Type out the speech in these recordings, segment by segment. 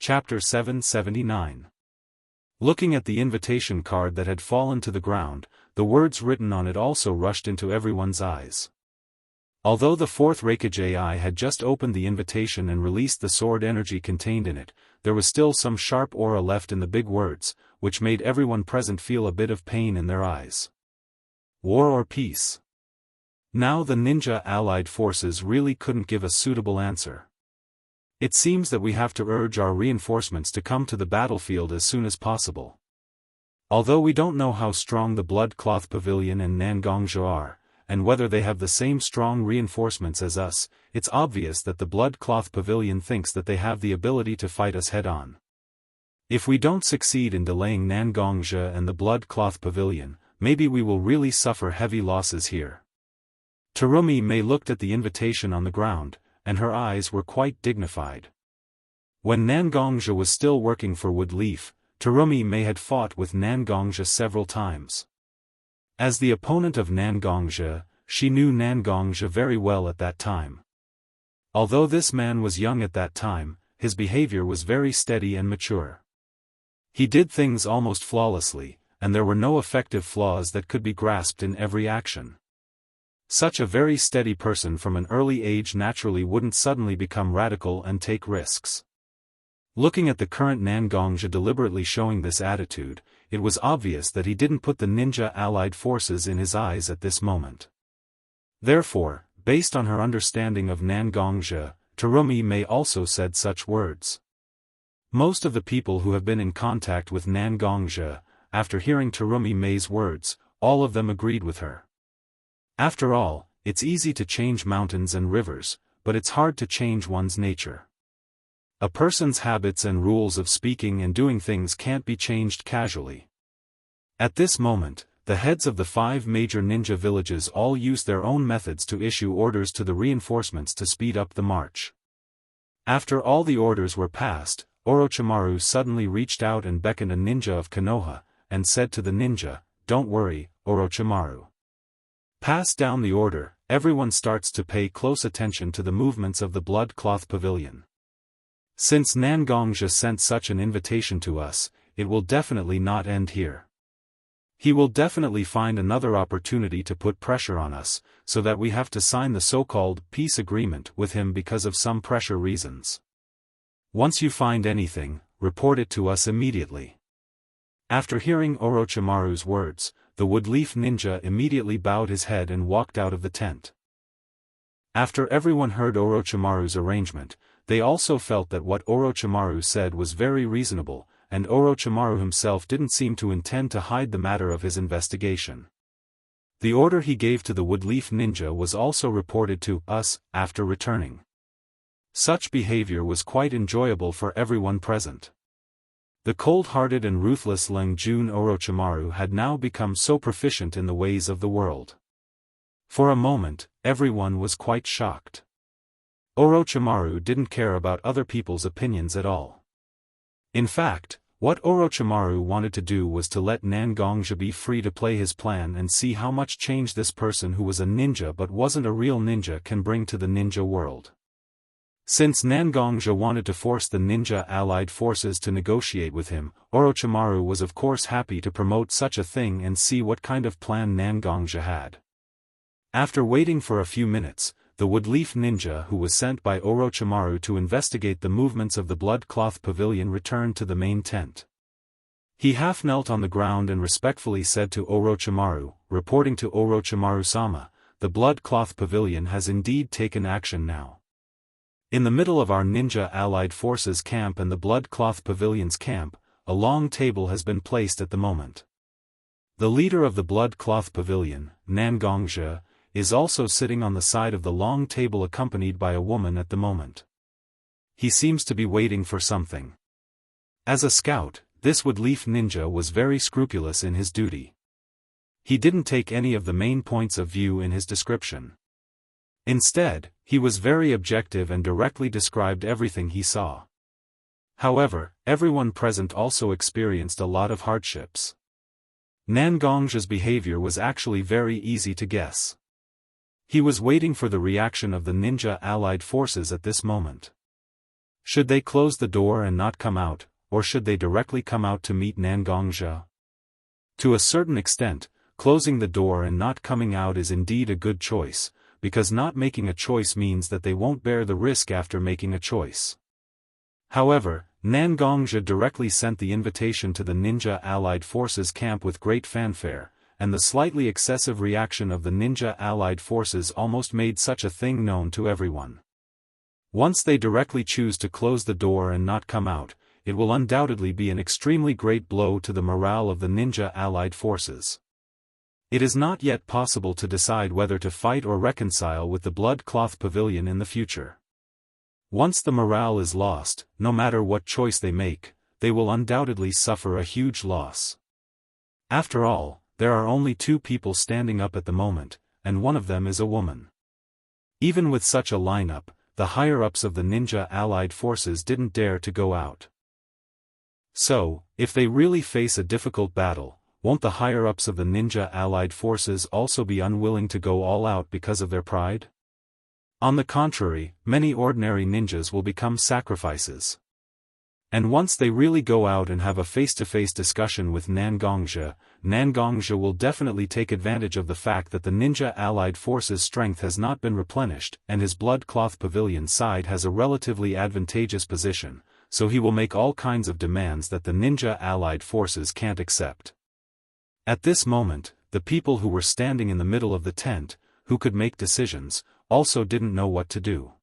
Chapter 779. Looking at the invitation card that had fallen to the ground, the words written on it also rushed into everyone's eyes. Although the fourth Reikage AI had just opened the invitation and released the sword energy contained in it, there was still some sharp aura left in the big words, which made everyone present feel a bit of pain in their eyes. War or peace? Now the ninja allied forces really couldn't give a suitable answer. It seems that we have to urge our reinforcements to come to the battlefield as soon as possible. Although we don't know how strong the Blood Cloth Pavilion and Nangongzhou are, and whether they have the same strong reinforcements as us, it's obvious that the Blood Cloth Pavilion thinks that they have the ability to fight us head-on. If we don't succeed in delaying Nangongzhou and the Blood Cloth Pavilion, maybe we will really suffer heavy losses here. Terumi Mei looked at the invitation on the ground, and her eyes were quite dignified. When Nangongzhou was still working for Woodleaf, Terumi Mei had fought with Nangongzhou several times. As the opponent of Nangongzhou, she knew Nangongzhou very well at that time. Although this man was young at that time, his behavior was very steady and mature. He did things almost flawlessly, and there were no effective flaws that could be grasped in every action. Such a very steady person from an early age naturally wouldn't suddenly become radical and take risks. Looking at the current Nangongzhou deliberately showing this attitude, it was obvious that he didn't put the ninja allied forces in his eyes at this moment. Therefore, based on her understanding of Nangongzhou, Terumi Mei also said such words. Most of the people who have been in contact with Nangongzhou, after hearing Terumi Mei's words, all of them agreed with her. After all, it's easy to change mountains and rivers, but it's hard to change one's nature. A person's habits and rules of speaking and doing things can't be changed casually. At this moment, the heads of the 5 major ninja villages all used their own methods to issue orders to the reinforcements to speed up the march. After all the orders were passed, Orochimaru suddenly reached out and beckoned a ninja of Konoha, and said to the ninja, "Don't worry, Orochimaru. Pass down the order." Everyone starts to pay close attention to the movements of the Blood Cloth Pavilion. Since Nangongzhou sent such an invitation to us, it will definitely not end here. He will definitely find another opportunity to put pressure on us, so that we have to sign the so-called peace agreement with him because of some pressure reasons. Once you find anything, report it to us immediately. After hearing Orochimaru's words, the Woodleaf ninja immediately bowed his head and walked out of the tent. After everyone heard Orochimaru's arrangement, they also felt that what Orochimaru said was very reasonable, and Orochimaru himself didn't seem to intend to hide the matter of his investigation. The order he gave to the Woodleaf ninja was also reported to us after returning. Such behavior was quite enjoyable for everyone present. The cold-hearted and ruthless Lengjun Orochimaru had now become so proficient in the ways of the world. For a moment, everyone was quite shocked. Orochimaru didn't care about other people's opinions at all. In fact, what Orochimaru wanted to do was to let Nangongzhou be free to play his plan and see how much change this person who was a ninja but wasn't a real ninja can bring to the ninja world. Since Nangongzhou wanted to force the ninja allied forces to negotiate with him, Orochimaru was of course happy to promote such a thing and see what kind of plan Nangongzhou had. After waiting for a few minutes, the Woodleaf ninja who was sent by Orochimaru to investigate the movements of the Blood Cloth Pavilion returned to the main tent. He half knelt on the ground and respectfully said to Orochimaru, reporting to Orochimaru-sama, "The Blood Cloth Pavilion has indeed taken action now. In the middle of our ninja allied forces camp and the Blood Cloth Pavilion's camp, a long table has been placed at the moment. The leader of the Blood Cloth Pavilion, Nangongzhou, is also sitting on the side of the long table accompanied by a woman at the moment. He seems to be waiting for something." As a scout, this Woodleaf ninja was very scrupulous in his duty. He didn't take any of the main points of view in his description. Instead, he was very objective and directly described everything he saw. However, everyone present also experienced a lot of hardships. Nangongzhou's behavior was actually very easy to guess. He was waiting for the reaction of the ninja allied forces at this moment. Should they close the door and not come out, or should they directly come out to meet Nangongzhe? To a certain extent, closing the door and not coming out is indeed a good choice, because not making a choice means that they won't bear the risk after making a choice. However, Nangongzhe directly sent the invitation to the ninja allied forces camp with great fanfare, and the slightly excessive reaction of the ninja allied forces almost made such a thing known to everyone. Once they directly choose to close the door and not come out, it will undoubtedly be an extremely great blow to the morale of the ninja allied forces. It is not yet possible to decide whether to fight or reconcile with the Blood Cloth Pavilion in the future. Once the morale is lost, no matter what choice they make, they will undoubtedly suffer a huge loss. After all, there are only 2 people standing up at the moment, and one of them is a woman. Even with such a lineup, the higher-ups of the ninja allied forces didn't dare to go out. So, if they really face a difficult battle, won't the higher-ups of the ninja allied forces also be unwilling to go all out because of their pride? On the contrary, many ordinary ninjas will become sacrifices. And once they really go out and have a face-to-face discussion with Nangongzhe, Nangongzhe will definitely take advantage of the fact that the ninja allied forces' strength has not been replenished and his Blood Cloth Pavilion side has a relatively advantageous position, so he will make all kinds of demands that the ninja allied forces can't accept. At this moment, the people who were standing in the middle of the tent, who could make decisions, also didn't know what to do.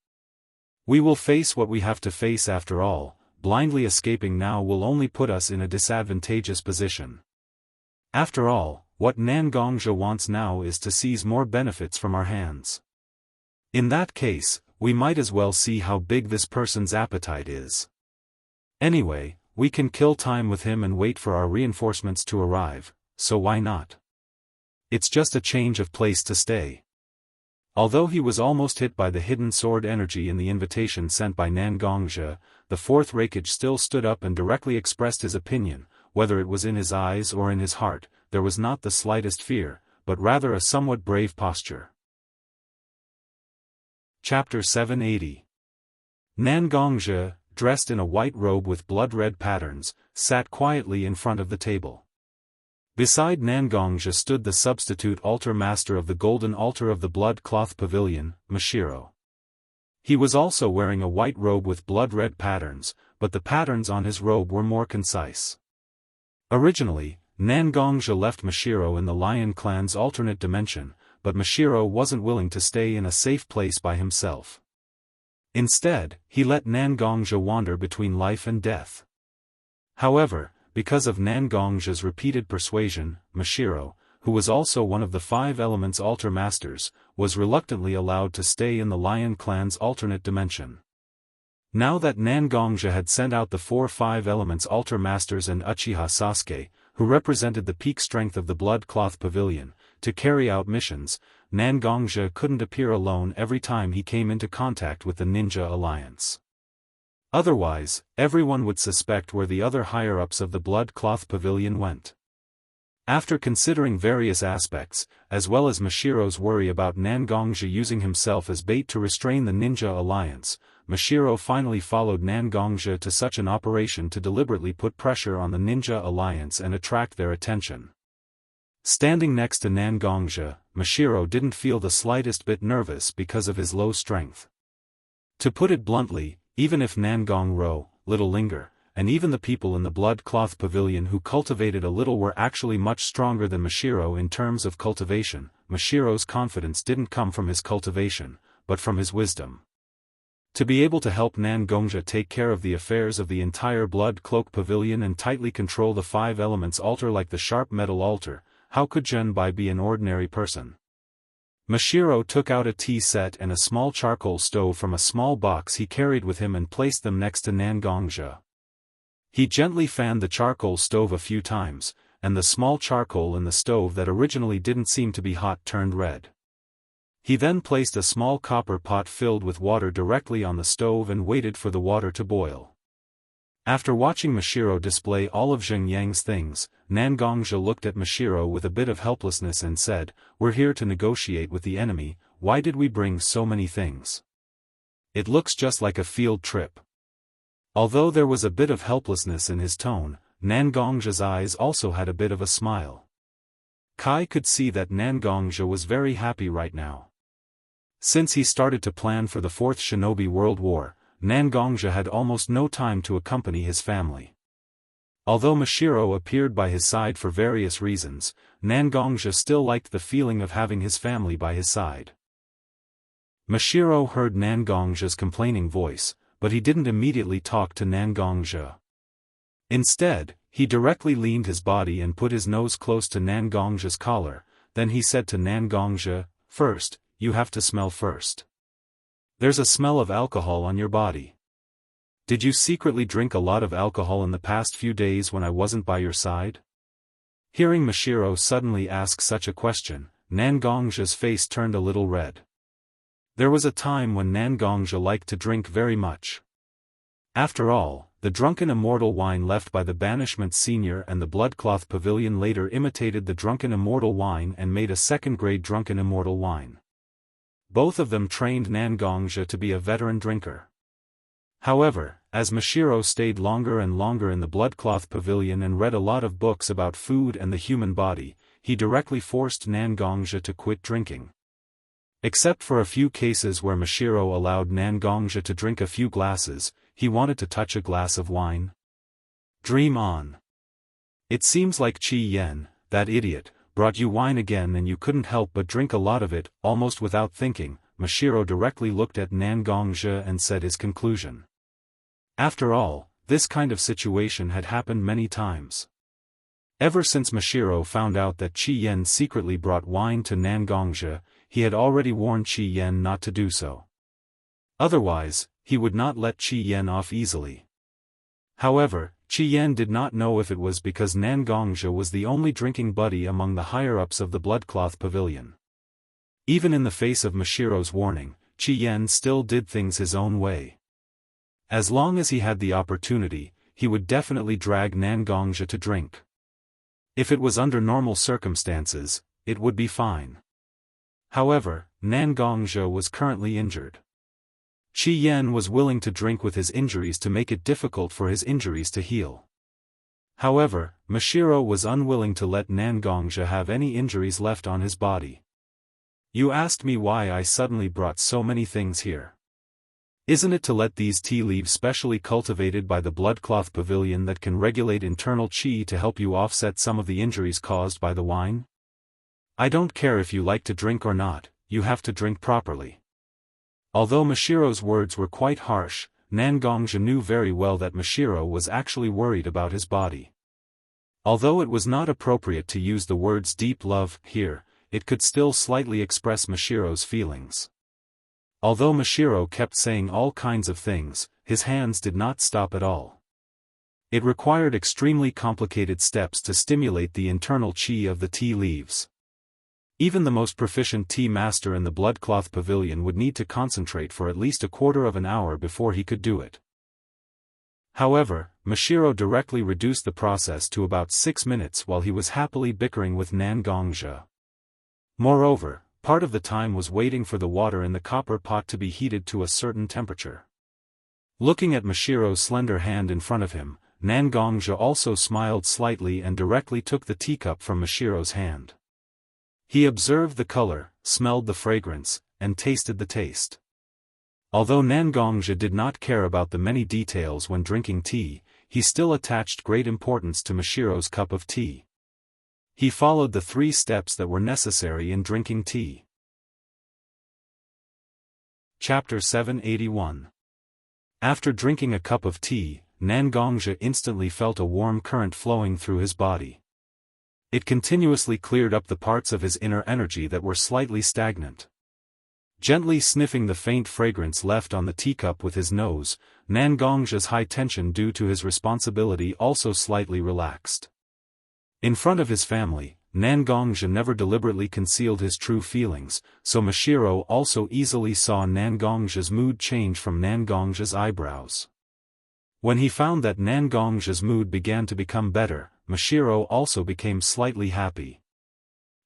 We will face what we have to face after all. Blindly escaping now will only put us in a disadvantageous position. After all, what Nangongzhe wants now is to seize more benefits from our hands. In that case, we might as well see how big this person's appetite is. Anyway, we can kill time with him and wait for our reinforcements to arrive, so why not? It's just a change of place to stay. Although he was almost hit by the hidden sword energy in the invitation sent by Nangongzhe, the 4th Raikage still stood up and directly expressed his opinion. Whether it was in his eyes or in his heart, there was not the slightest fear, but rather a somewhat brave posture. Chapter 780. Nangongzhe, dressed in a white robe with blood-red patterns, sat quietly in front of the table. Beside Nangongzhe stood the substitute altar master of the golden altar of the Blood Cloth Pavilion, Mashiro. He was also wearing a white robe with blood-red patterns, but the patterns on his robe were more concise. Originally, Nangongzhe left Mashiro in the Lion Clan's alternate dimension, but Mashiro wasn't willing to stay in a safe place by himself. Instead, he let Nangongzhe wander between life and death. However, because of Nangongzhe's repeated persuasion, Mashiro, who was also one of the 5 Elements Altar Masters, was reluctantly allowed to stay in the Lion Clan's alternate dimension. Now that Nangongzhe had sent out the 4 5 Elements Altar Masters and Uchiha Sasuke, who represented the peak strength of the Blood Cloth Pavilion, to carry out missions, Nangongzhe couldn't appear alone every time he came into contact with the Ninja Alliance. Otherwise, everyone would suspect where the other higher-ups of the Blood Cloth Pavilion went. After considering various aspects, as well as Mashiro's worry about Nangongzhe using himself as bait to restrain the Ninja Alliance, Mashiro finally followed Nangongzhe to such an operation to deliberately put pressure on the Ninja Alliance and attract their attention. Standing next to Nangongzhe, Mashiro didn't feel the slightest bit nervous because of his low strength. To put it bluntly, even if Nangongzhe, Little Linger, and even the people in the Blood Cloth Pavilion who cultivated a little were actually much stronger than Mashiro in terms of cultivation, Mashiro's confidence didn't come from his cultivation, but from his wisdom. To be able to help Nangongzhe take care of the affairs of the entire Blood Cloak Pavilion and tightly control the 5 Elements altar like the sharp metal altar, how could Junbai be an ordinary person? Mashiro took out a tea set and a small charcoal stove from a small box he carried with him and placed them next to Nangongzhe. He gently fanned the charcoal stove a few times, and the small charcoal in the stove that originally didn't seem to be hot turned red. He then placed a small copper pot filled with water directly on the stove and waited for the water to boil. After watching Mashiro display all of Zheng Yang's things, Nangongzhe looked at Mashiro with a bit of helplessness and said, "We're here to negotiate with the enemy, why did we bring so many things? It looks just like a field trip." Although there was a bit of helplessness in his tone, Nangong's eyes also had a bit of a smile. Kai could see that Nangong was very happy right now. Since he started to plan for the Fourth Shinobi World War, Nangong had almost no time to accompany his family. Although Mashiro appeared by his side for various reasons, Nangong still liked the feeling of having his family by his side. Mashiro heard Nangong's complaining voice, but he didn't immediately talk to Nangong. Instead, he directly leaned his body and put his nose close to Nangong's collar. Then he said to Nangong, "First, you have to smell first. There's a smell of alcohol on your body. Did you secretly drink a lot of alcohol in the past few days when I wasn't by your side?" Hearing Mashiro suddenly ask such a question, Nangong's face turned a little red. There was a time when Nangong liked to drink very much. After all, the drunken immortal wine left by the Banishment Senior and the Bloodcloth Pavilion later imitated the drunken immortal wine and made a second-grade drunken immortal wine. Both of them trained Nangong to be a veteran drinker. However, as Mashiro stayed longer and longer in the Bloodcloth Pavilion and read a lot of books about food and the human body, he directly forced Nangong to quit drinking. Except for a few cases where Mashiro allowed Nangong to drink a few glasses, he wanted to touch a glass of wine. Dream on. It seems like Chi Yen, that idiot, brought you wine again and you couldn't help but drink a lot of it. Almost without thinking, Mashiro directly looked at Nangong and said his conclusion. After all, this kind of situation had happened many times. Ever since Mashiro found out that Chi Yen secretly brought wine to Nangong, he had already warned Chi Yen not to do so. Otherwise, he would not let Chi Yen off easily. However, Chi Yen did not know if it was because Nangong was the only drinking buddy among the higher-ups of the Bloodcloth Pavilion. Even in the face of Mashiro's warning, Chi Yen still did things his own way. As long as he had the opportunity, he would definitely drag Nangong to drink. If it was under normal circumstances, it would be fine. However, Nangong was currently injured. Chi Yen was willing to drink with his injuries to make it difficult for his injuries to heal. However, Mashiro was unwilling to let Nangong have any injuries left on his body. "You asked me why I suddenly brought so many things here. Isn't it to let these tea leaves specially cultivated by the Bloodcloth Pavilion that can regulate internal qi to help you offset some of the injuries caused by the wine? I don't care if you like to drink or not, you have to drink properly." Although Mashiro's words were quite harsh, Nangong knew very well that Mashiro was actually worried about his body. Although it was not appropriate to use the words deep love here, it could still slightly express Mashiro's feelings. Although Mashiro kept saying all kinds of things, his hands did not stop at all. It required extremely complicated steps to stimulate the internal qi of the tea leaves. Even the most proficient tea master in the Bloodcloth Pavilion would need to concentrate for at least a quarter of an hour before he could do it. However, Mashiro directly reduced the process to about 6 minutes while he was happily bickering with Nangong. Moreover, part of the time was waiting for the water in the copper pot to be heated to a certain temperature. Looking at Mashiro's slender hand in front of him, Nangong also smiled slightly and directly took the teacup from Mashiro's hand. He observed the color, smelled the fragrance, and tasted the taste. Although Nangong did not care about the many details when drinking tea, he still attached great importance to Mashiro's cup of tea. He followed the 3 steps that were necessary in drinking tea. Chapter 781. After drinking a cup of tea, Nangong instantly felt a warm current flowing through his body. It continuously cleared up the parts of his inner energy that were slightly stagnant. Gently sniffing the faint fragrance left on the teacup with his nose, Nangong's high tension due to his responsibility also slightly relaxed. In front of his family, Nangong never deliberately concealed his true feelings, so Mashiro also easily saw Nangong's mood change from Nangong's eyebrows. When he found that Nangong's mood began to become better, Mashiro also became slightly happy.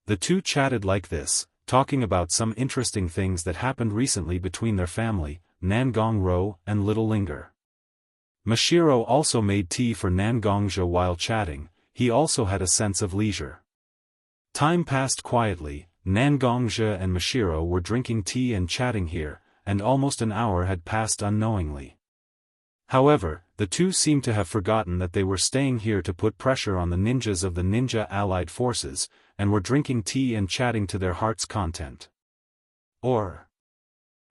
The two chatted like this, talking about some interesting things that happened recently between their family, Nangong and Little Linger. Mashiro also made tea for Nangongja while chatting. He also had a sense of leisure. Time passed quietly. Nangongja and Mashiro were drinking tea and chatting here, and almost an hour had passed unknowingly. However, the two seemed to have forgotten that they were staying here to put pressure on the ninjas of the Ninja Allied Forces, and were drinking tea and chatting to their heart's content. Or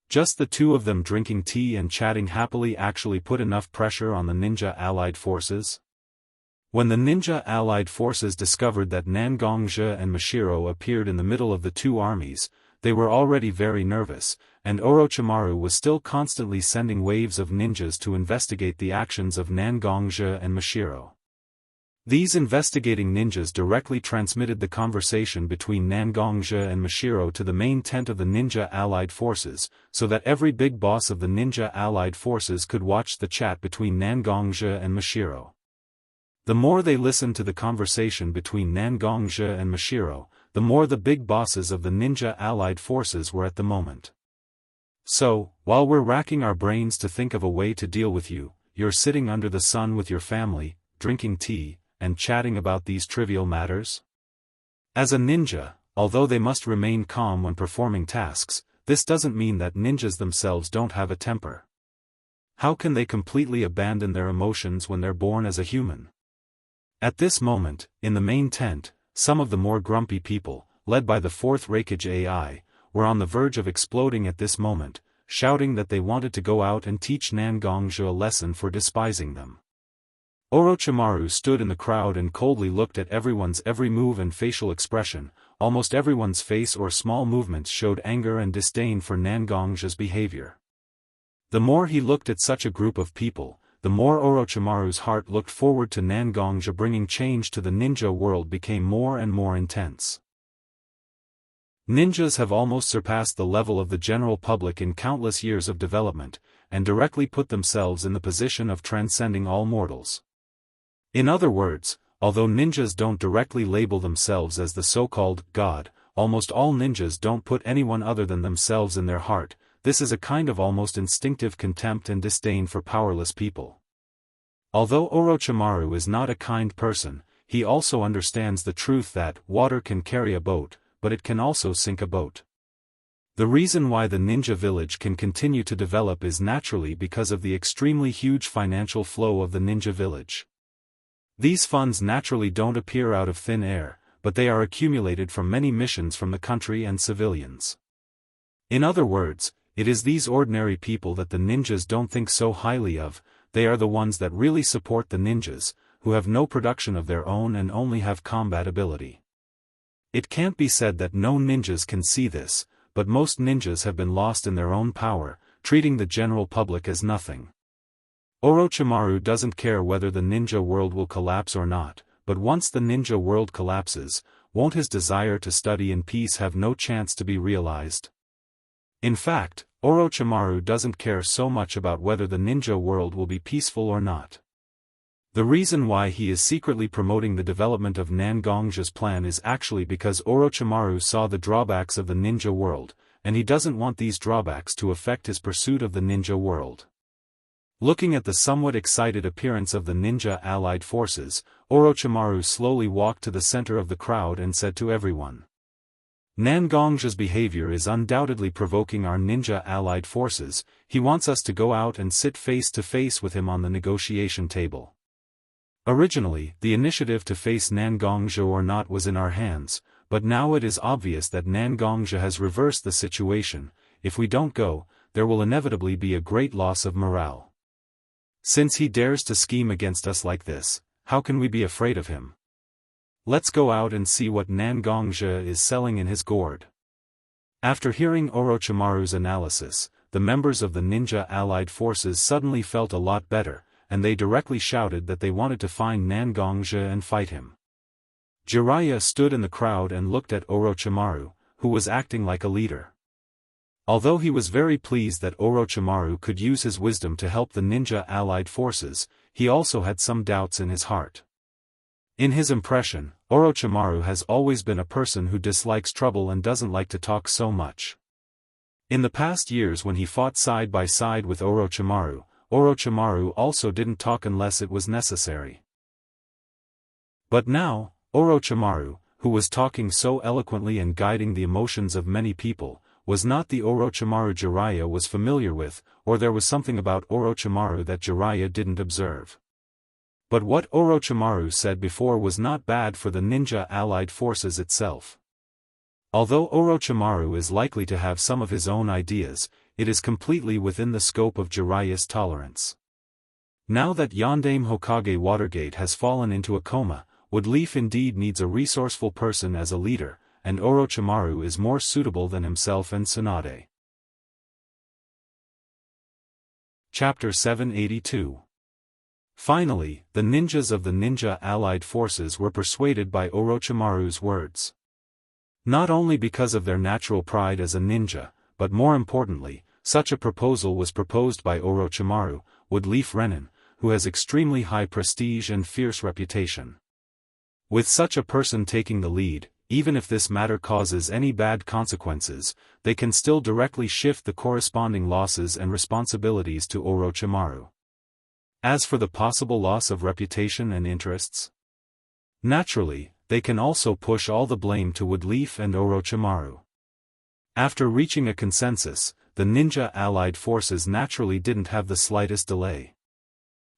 just the two of them drinking tea and chatting happily actually put enough pressure on the Ninja Allied Forces? When the Ninja Allied Forces discovered that Nangongja and Mashiro appeared in the middle of the two armies, they were already very nervous, and Orochimaru was still constantly sending waves of ninjas to investigate the actions of Nangongja and Mashiro. These investigating ninjas directly transmitted the conversation between Nangongja and Mashiro to the main tent of the Ninja Allied Forces, so that every big boss of the Ninja Allied Forces could watch the chat between Nangongja and Mashiro. The more they listened to the conversation between Nangongja and Mashiro, the more the big bosses of the Ninja Allied Forces were at the moment. So, while we're racking our brains to think of a way to deal with you, you're sitting under the sun with your family, drinking tea, and chatting about these trivial matters? As a ninja, although they must remain calm when performing tasks, this doesn't mean that ninjas themselves don't have a temper. How can they completely abandon their emotions when they're born as a human? At this moment, in the main tent, some of the more grumpy people, led by the fourth Raikage AI, were on the verge of exploding at this moment, shouting that they wanted to go out and teach Nangongja a lesson for despising them. Orochimaru stood in the crowd and coldly looked at everyone's every move and facial expression. Almost everyone's face or small movements showed anger and disdain for Nangongja's behavior. The more he looked at such a group of people, the more Orochimaru's heart looked forward to Nangongja bringing change to the ninja world became more and more intense. Ninjas have almost surpassed the level of the general public in countless years of development, and directly put themselves in the position of transcending all mortals. In other words, although ninjas don't directly label themselves as the so-called God, almost all ninjas don't put anyone other than themselves in their heart. This is a kind of almost instinctive contempt and disdain for powerless people. Although Orochimaru is not a kind person, he also understands the truth that water can carry a boat, but it can also sink a boat. The reason why the ninja village can continue to develop is naturally because of the extremely huge financial flow of the ninja village. These funds naturally don't appear out of thin air, but they are accumulated from many missions from the country and civilians. In other words, it is these ordinary people that the ninjas don't think so highly of. They are the ones that really support the ninjas, who have no production of their own and only have combat ability. It can't be said that no ninjas can see this, but most ninjas have been lost in their own power, treating the general public as nothing. Orochimaru doesn't care whether the ninja world will collapse or not, but once the ninja world collapses, won't his desire to study in peace have no chance to be realized? In fact, Orochimaru doesn't care so much about whether the ninja world will be peaceful or not. The reason why he is secretly promoting the development of Nangongja's plan is actually because Orochimaru saw the drawbacks of the ninja world, and he doesn't want these drawbacks to affect his pursuit of the ninja world. Looking at the somewhat excited appearance of the Ninja Allied Forces, Orochimaru slowly walked to the center of the crowd and said to everyone, Nangongja's behavior is undoubtedly provoking our Ninja Allied Forces. He wants us to go out and sit face to face with him on the negotiation table. Originally, the initiative to face Nangongja or not was in our hands, but now it is obvious that Nangongja has reversed the situation. If we don't go, there will inevitably be a great loss of morale. Since he dares to scheme against us like this, how can we be afraid of him? Let's go out and see what Nangongja is selling in his gourd. After hearing Orochimaru's analysis, the members of the Ninja Allied Forces suddenly felt a lot better, and they directly shouted that they wanted to find Nangongja and fight him. Jiraiya stood in the crowd and looked at Orochimaru, who was acting like a leader. Although he was very pleased that Orochimaru could use his wisdom to help the Ninja Allied Forces, he also had some doubts in his heart. In his impression, Orochimaru has always been a person who dislikes trouble and doesn't like to talk so much. In the past years when he fought side by side with Orochimaru, Orochimaru also didn't talk unless it was necessary. But now, Orochimaru, who was talking so eloquently and guiding the emotions of many people, was not the Orochimaru Jiraiya was familiar with, or there was something about Orochimaru that Jiraiya didn't observe. But what Orochimaru said before was not bad for the ninja allied forces itself. Although Orochimaru is likely to have some of his own ideas, it is completely within the scope of Jiraiya's tolerance. Now that Yondaime Hokage Watergate has fallen into a coma, Woodleaf indeed needs a resourceful person as a leader, and Orochimaru is more suitable than himself and Tsunade. Chapter 782. Finally, the ninjas of the ninja allied forces were persuaded by Orochimaru's words. Not only because of their natural pride as a ninja, but more importantly, such a proposal was proposed by Orochimaru, Woodleaf Renin, who has extremely high prestige and fierce reputation. With such a person taking the lead, even if this matter causes any bad consequences, they can still directly shift the corresponding losses and responsibilities to Orochimaru. As for the possible loss of reputation and interests, naturally, they can also push all the blame to Woodleaf and Orochimaru. After reaching a consensus, the ninja allied forces naturally didn't have the slightest delay.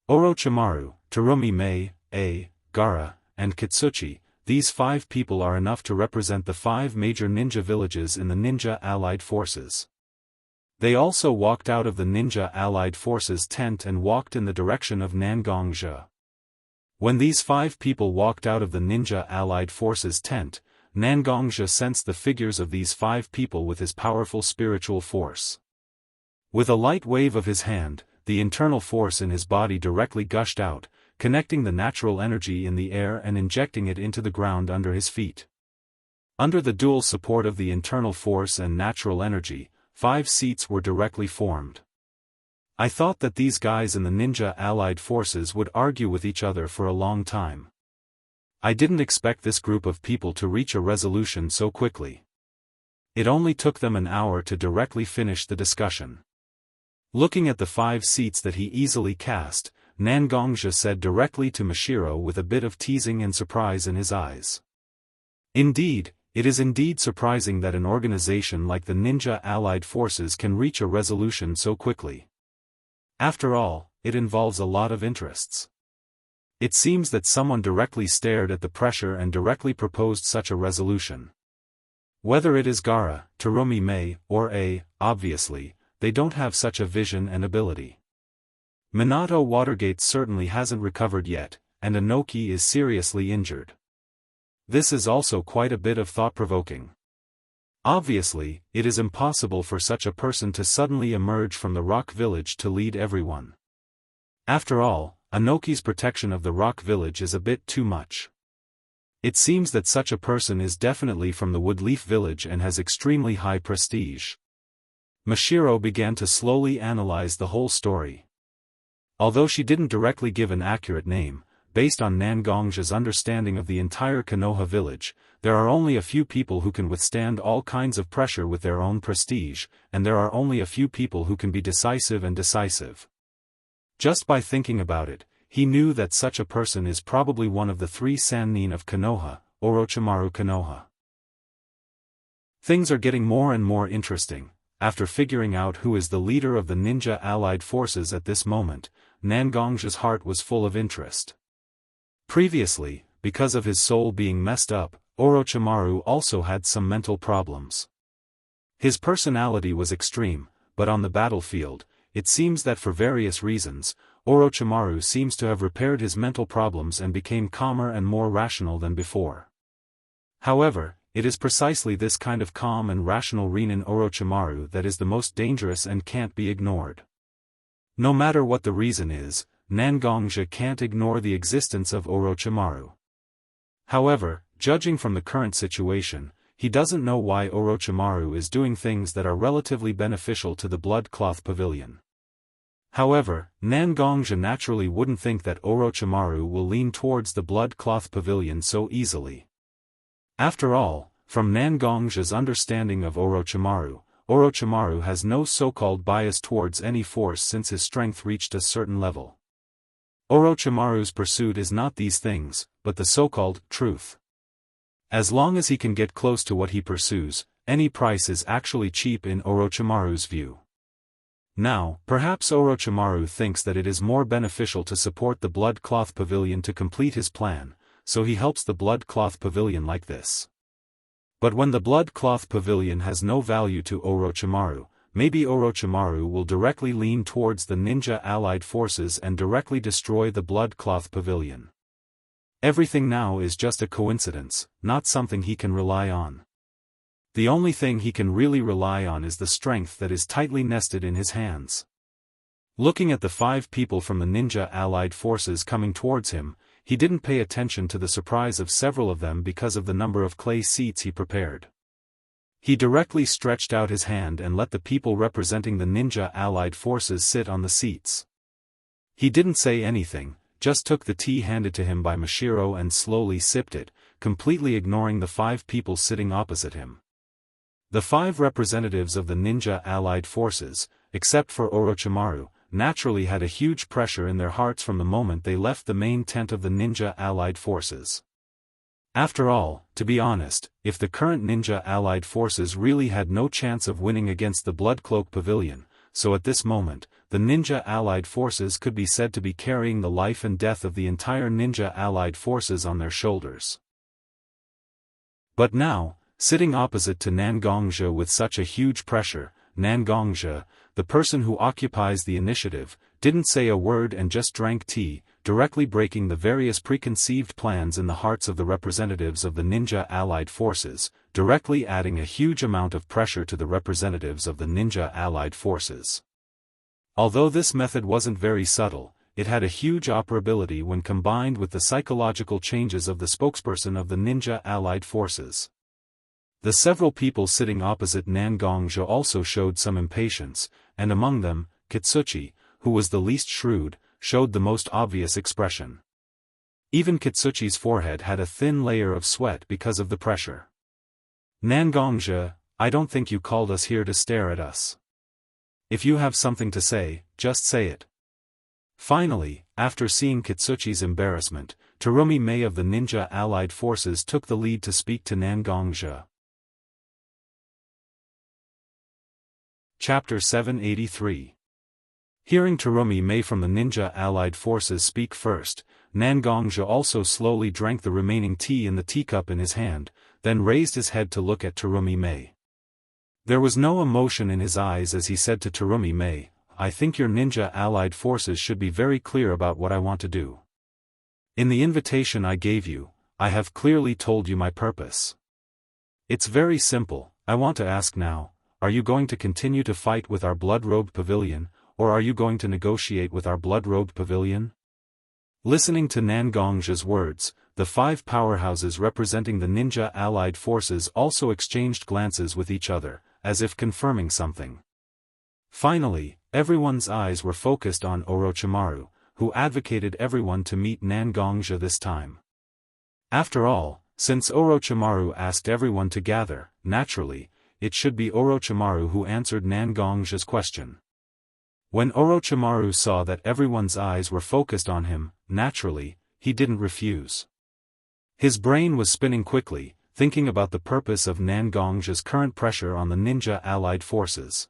Orochimaru, Terumi Mei, Gaara, and Kitsuchi, these 5 people are enough to represent the 5 major ninja villages in the ninja allied forces. They also walked out of the ninja allied forces tent and walked in the direction of Nangongja. When these 5 people walked out of the ninja allied forces tent, Nangongja sensed the figures of these 5 people with his powerful spiritual force. With a light wave of his hand, the internal force in his body directly gushed out, connecting the natural energy in the air and injecting it into the ground under his feet. Under the dual support of the internal force and natural energy, 5 seats were directly formed. I thought that these guys in the ninja allied forces would argue with each other for a long time. I didn't expect this group of people to reach a resolution so quickly. It only took them an hour to directly finish the discussion. Looking at the 5 seats that he easily cast, Nangongja said directly to Mashiro with a bit of teasing and surprise in his eyes. Indeed, it is indeed surprising that an organization like the Ninja Allied Forces can reach a resolution so quickly. After all, it involves a lot of interests. It seems that someone directly stared at the pressure and directly proposed such a resolution. Whether it is Gaara, Terumi Mei, or obviously, they don't have such a vision and ability. Minato Watergate certainly hasn't recovered yet, and Inoki is seriously injured. This is also quite a bit of thought-provoking. Obviously, it is impossible for such a person to suddenly emerge from the Rock Village to lead everyone. After all, Inoki's protection of the Rock Village is a bit too much. It seems that such a person is definitely from the Woodleaf Village and has extremely high prestige. Mashiro began to slowly analyze the whole story. Although she didn't directly give an accurate name, based on Nangongja's understanding of the entire Konoha village, there are only a few people who can withstand all kinds of pressure with their own prestige, and there are only a few people who can be decisive and decisive. Just by thinking about it, he knew that such a person is probably one of the 3 Sannin of Konoha, Orochimaru Konoha. Things are getting more and more interesting. After figuring out who is the leader of the ninja allied forces at this moment, Nangongja's heart was full of interest. Previously, because of his soul being messed up, Orochimaru also had some mental problems. His personality was extreme, but on the battlefield, it seems that for various reasons, Orochimaru seems to have repaired his mental problems and became calmer and more rational than before. However, it is precisely this kind of calm and rational Renin Orochimaru that is the most dangerous and can't be ignored. No matter what the reason is, Nangongja can't ignore the existence of Orochimaru. However, judging from the current situation, he doesn't know why Orochimaru is doing things that are relatively beneficial to the Blood Cloth Pavilion. However, Nangongja naturally wouldn't think that Orochimaru will lean towards the Blood Cloth Pavilion so easily. After all, from Nangongja's understanding of Orochimaru, Orochimaru has no so-called bias towards any force since his strength reached a certain level. Orochimaru's pursuit is not these things, but the so-called truth. As long as he can get close to what he pursues, any price is actually cheap in Orochimaru's view. Now, perhaps Orochimaru thinks that it is more beneficial to support the Blood Cloth Pavilion to complete his plan, so he helps the Blood Cloth Pavilion like this. But when the Blood Cloth Pavilion has no value to Orochimaru, maybe Orochimaru will directly lean towards the ninja allied forces and directly destroy the Blood Cloth Pavilion. Everything now is just a coincidence, not something he can rely on. The only thing he can really rely on is the strength that is tightly nested in his hands. Looking at the 5 people from the ninja allied forces coming towards him, he didn't pay attention to the surprise of several of them because of the number of clay seats he prepared. He directly stretched out his hand and let the people representing the ninja allied forces sit on the seats. He didn't say anything, just took the tea handed to him by Mashiro and slowly sipped it, completely ignoring the 5 people sitting opposite him. The 5 representatives of the ninja allied forces, except for Orochimaru, naturally had a huge pressure in their hearts from the moment they left the main tent of the ninja allied forces. After all, to be honest, if the current ninja allied forces really had no chance of winning against the Blood Cloak Pavilion, so at this moment, the ninja allied forces could be said to be carrying the life and death of the entire ninja allied forces on their shoulders. But now, sitting opposite to Nangongja with such a huge pressure, Nangongja, the person who occupies the initiative, didn't say a word and just drank tea, directly breaking the various preconceived plans in the hearts of the representatives of the ninja allied forces, directly adding a huge amount of pressure to the representatives of the ninja allied forces. Although this method wasn't very subtle, it had a huge operability when combined with the psychological changes of the spokesperson of the ninja allied forces. The several people sitting opposite Nangongja also showed some impatience, and among them, Kitsuchi, who was the least shrewd, showed the most obvious expression. Even Kitsuchi's forehead had a thin layer of sweat because of the pressure. Nangongja, I don't think you called us here to stare at us. If you have something to say, just say it. Finally, after seeing Kitsuchi's embarrassment, Terumi Mei of the ninja allied forces took the lead to speak to Nangongja. Chapter 783. Hearing Terumi Mei from the ninja allied forces speak first, Nangongja also slowly drank the remaining tea in the teacup in his hand, then raised his head to look at Terumi Mei. There was no emotion in his eyes as he said to Terumi Mei, I think your ninja allied forces should be very clear about what I want to do. In the invitation I gave you, I have clearly told you my purpose. It's very simple. I want to ask now, are you going to continue to fight with our blood-robed pavilion, or are you going to negotiate with our blood-robed pavilion? Listening to Nangongja's words, the 5 powerhouses representing the ninja allied forces also exchanged glances with each other, as if confirming something. Finally, everyone's eyes were focused on Orochimaru, who advocated everyone to meet Nangongja this time. After all, since Orochimaru asked everyone to gather, naturally, it should be Orochimaru who answered Nangongja's question. When Orochimaru saw that everyone's eyes were focused on him, naturally, he didn't refuse. His brain was spinning quickly, thinking about the purpose of Nangongja's current pressure on the ninja allied forces.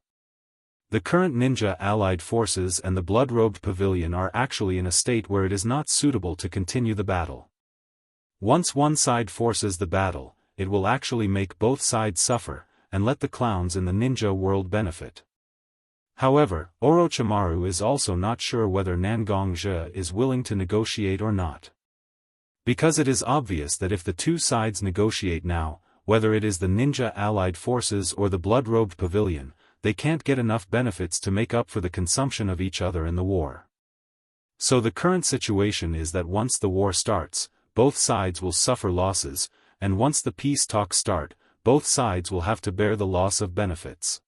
The current ninja allied forces and the blood-robed pavilion are actually in a state where it is not suitable to continue the battle. Once one side forces the battle, it will actually make both sides suffer, and let the clowns in the ninja world benefit. However, Orochimaru is also not sure whether Nangongja is willing to negotiate or not. Because it is obvious that if the two sides negotiate now, whether it is the ninja allied forces or the blood-robed pavilion, they can't get enough benefits to make up for the consumption of each other in the war. So the current situation is that once the war starts, both sides will suffer losses, and once the peace talks start, both sides will have to bear the loss of benefits.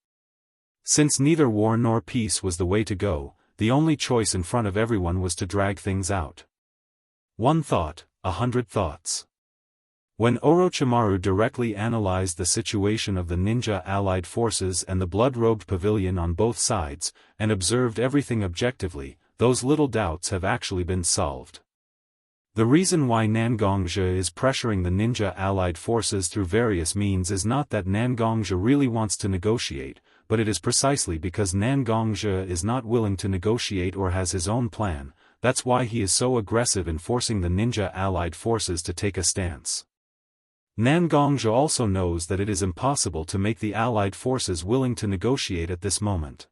Since neither war nor peace was the way to go, the only choice in front of everyone was to drag things out. One thought, 100 thoughts. When Orochimaru directly analyzed the situation of the ninja allied forces and the blood-robed pavilion on both sides, and observed everything objectively, those little doubts have actually been solved. The reason why Nangongzhe is pressuring the ninja allied forces through various means is not that Nangongzhe really wants to negotiate, but it is precisely because Nangongzhe is not willing to negotiate or has his own plan. That's why he is so aggressive in forcing the ninja allied forces to take a stance. Nangongzhe also knows that it is impossible to make the allied forces willing to negotiate at this moment.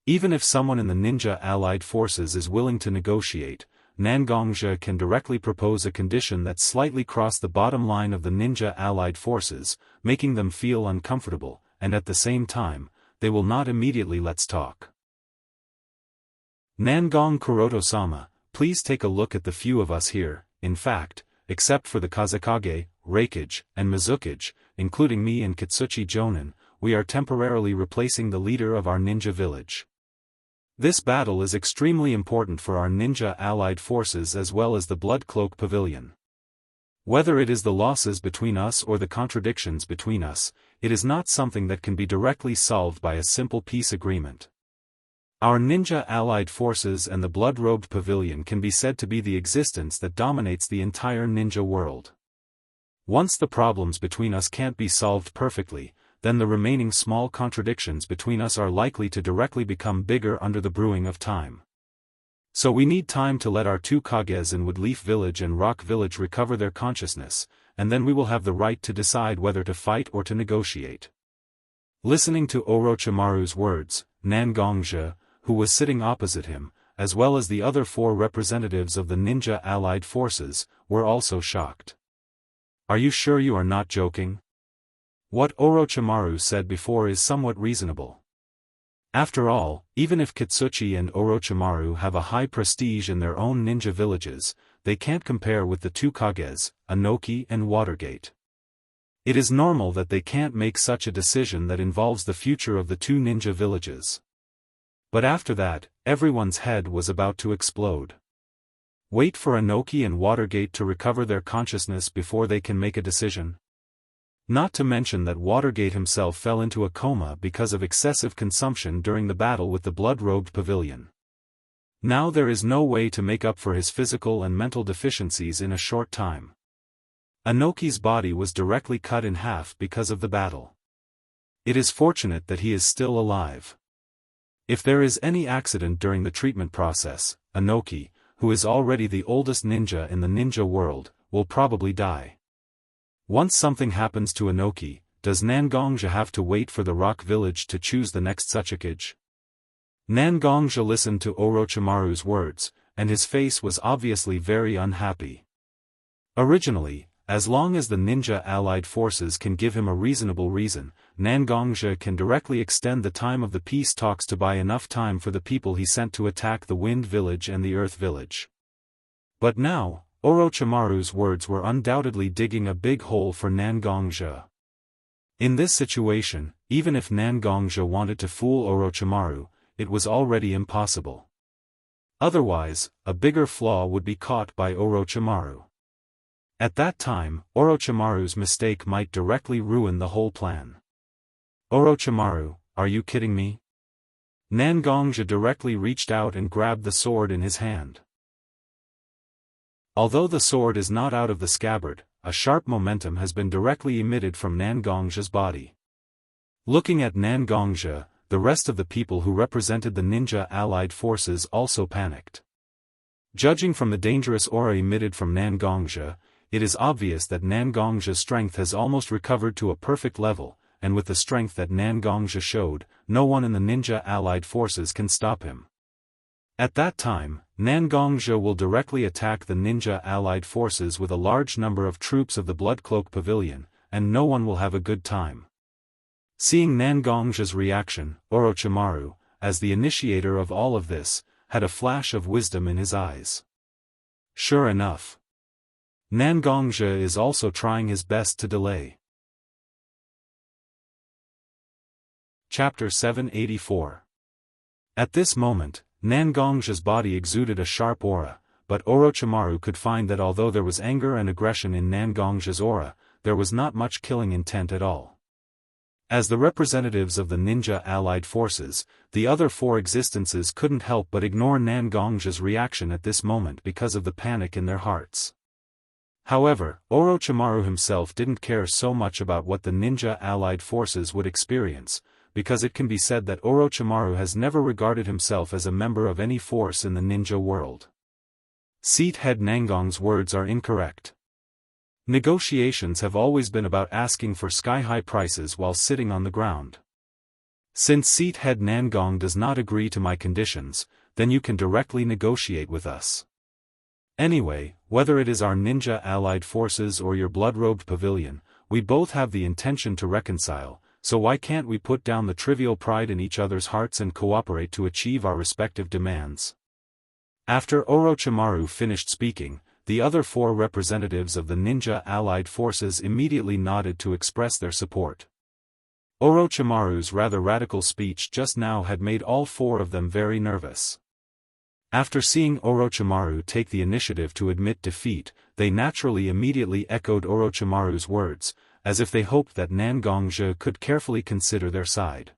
Even if someone in the ninja allied forces is willing to negotiate, Nangongzhe can directly propose a condition that slightly cross the bottom line of the ninja allied forces, making them feel uncomfortable, and at the same time, they will not immediately let's talk. Nangong Kuroto-sama, please take a look at the few of us here. In fact, except for the Kazekage, Reikage, and Mizukage, including me and Kitsuchi Jonin, we are temporarily replacing the leader of our ninja village. This battle is extremely important for our ninja allied forces as well as the Blood Cloak Pavilion. Whether it is the losses between us or the contradictions between us, it is not something that can be directly solved by a simple peace agreement. Our ninja allied forces and the blood-robed pavilion can be said to be the existence that dominates the entire ninja world. Once the problems between us can't be solved perfectly, then the remaining small contradictions between us are likely to directly become bigger under the brewing of time. So we need time to let our two Kages in Woodleaf Village and Rock Village recover their consciousness, and then we will have the right to decide whether to fight or to negotiate. Listening to Orochimaru's words, Nangongzhe, who was sitting opposite him, as well as the other 4 representatives of the ninja allied forces, were also shocked. Are you sure you are not joking? What Orochimaru said before is somewhat reasonable. After all, even if Kitsuchi and Orochimaru have a high prestige in their own ninja villages, they can't compare with the 2 Kages, Anoki and Watergate. It is normal that they can't make such a decision that involves the future of the 2 ninja villages. But after that, everyone's head was about to explode. Wait for Anoki and Watergate to recover their consciousness before they can make a decision? Not to mention that Watergate himself fell into a coma because of excessive consumption during the battle with the blood-robed pavilion. Now there is no way to make up for his physical and mental deficiencies in a short time. Anoki's body was directly cut in half because of the battle. It is fortunate that he is still alive. If there is any accident during the treatment process, Anoki, who is already the oldest ninja in the ninja world, will probably die. Once something happens to Anoki, does Nangongzhe have to wait for the Rock Village to choose the next Tsuchikage? Nangongzhe listened to Orochimaru's words, and his face was obviously very unhappy. Originally, as long as the ninja allied forces can give him a reasonable reason, Nangongzhe can directly extend the time of the peace talks to buy enough time for the people he sent to attack the Wind Village and the Earth Village. But now, Orochimaru's words were undoubtedly digging a big hole for Nangongzhe. In this situation, even if Nangongzhe wanted to fool Orochimaru, it was already impossible. Otherwise, a bigger flaw would be caught by Orochimaru. At that time, Orochimaru's mistake might directly ruin the whole plan. Orochimaru, are you kidding me? Nangongzhe directly reached out and grabbed the sword in his hand. Although the sword is not out of the scabbard, a sharp momentum has been directly emitted from Nangongzhe's body. Looking at Nangongzhe, the rest of the people who represented the ninja allied forces also panicked. Judging from the dangerous aura emitted from Nangongzhe, it is obvious that Nangongzhe's strength has almost recovered to a perfect level, and with the strength that Nangongzhe showed, no one in the ninja allied forces can stop him. At that time, Nangongzhe will directly attack the ninja allied forces with a large number of troops of the Blood Cloak Pavilion, and no one will have a good time. Seeing Nangongzhe's reaction, Orochimaru, as the initiator of all of this, had a flash of wisdom in his eyes. Sure enough, Nangongzhe is also trying his best to delay. Chapter 784. At this moment, Nangongzhe's body exuded a sharp aura, but Orochimaru could find that although there was anger and aggression in Nangong's aura, there was not much killing intent at all. As the representatives of the ninja allied forces, the other four existences couldn't help but ignore Nangong's reaction at this moment because of the panic in their hearts. However, Orochimaru himself didn't care so much about what the ninja allied forces would experience, because it can be said that Orochimaru has never regarded himself as a member of any force in the ninja world. Seat Head Nangong's words are incorrect. Negotiations have always been about asking for sky-high prices while sitting on the ground. Since Seat Head Nangong does not agree to my conditions, then you can directly negotiate with us. Anyway, whether it is our ninja allied forces or your blood-robed pavilion, we both have the intention to reconcile, so why can't we put down the trivial pride in each other's hearts and cooperate to achieve our respective demands? After Orochimaru finished speaking, the other four representatives of the ninja allied forces immediately nodded to express their support. Orochimaru's rather radical speech just now had made all four of them very nervous. After seeing Orochimaru take the initiative to admit defeat, they naturally immediately echoed Orochimaru's words, as if they hoped that Nangongje could carefully consider their side.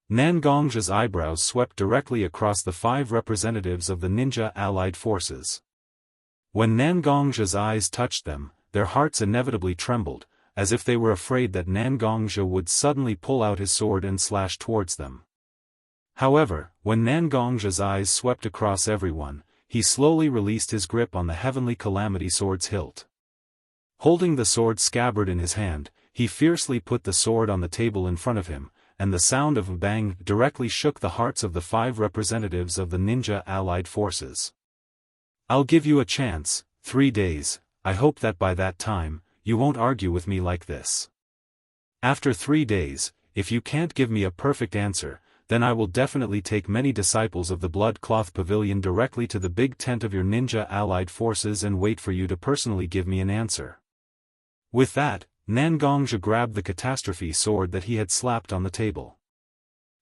Nangongje's eyebrows swept directly across the five representatives of the ninja allied forces. When Nangongje's eyes touched them, their hearts inevitably trembled, as if they were afraid that Nangongje would suddenly pull out his sword and slash towards them. However, when Nangongje's eyes swept across everyone, he slowly released his grip on the Heavenly Calamity sword's hilt. Holding the sword scabbard in his hand, he fiercely put the sword on the table in front of him, and the sound of a bang directly shook the hearts of the five representatives of the ninja allied forces. I'll give you a chance, 3 days, I hope that by that time, you won't argue with me like this. After 3 days, if you can't give me a perfect answer, then I will definitely take many disciples of the Blood Cloth Pavilion directly to the big tent of your ninja allied forces and wait for you to personally give me an answer. With that, Nangongje grabbed the catastrophe sword that he had slapped on the table.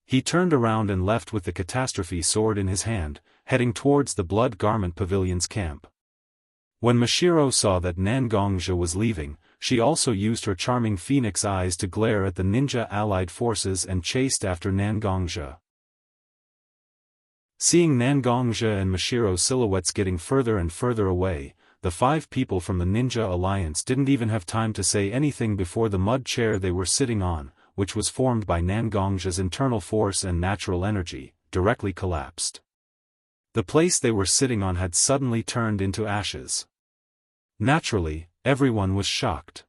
He turned around and left with the catastrophe sword in his hand, heading towards the Blood Garment Pavilion's camp. When Mashiro saw that Nangongje was leaving, she also used her charming phoenix eyes to glare at the ninja allied forces and chased after Nangongje. Seeing Nangongje and Mashiro's silhouettes getting further and further away, the five people from the Ninja Alliance didn't even have time to say anything before the mud chair they were sitting on, which was formed by Nangongje's internal force and natural energy, directly collapsed. The place they were sitting on had suddenly turned into ashes. Naturally, everyone was shocked.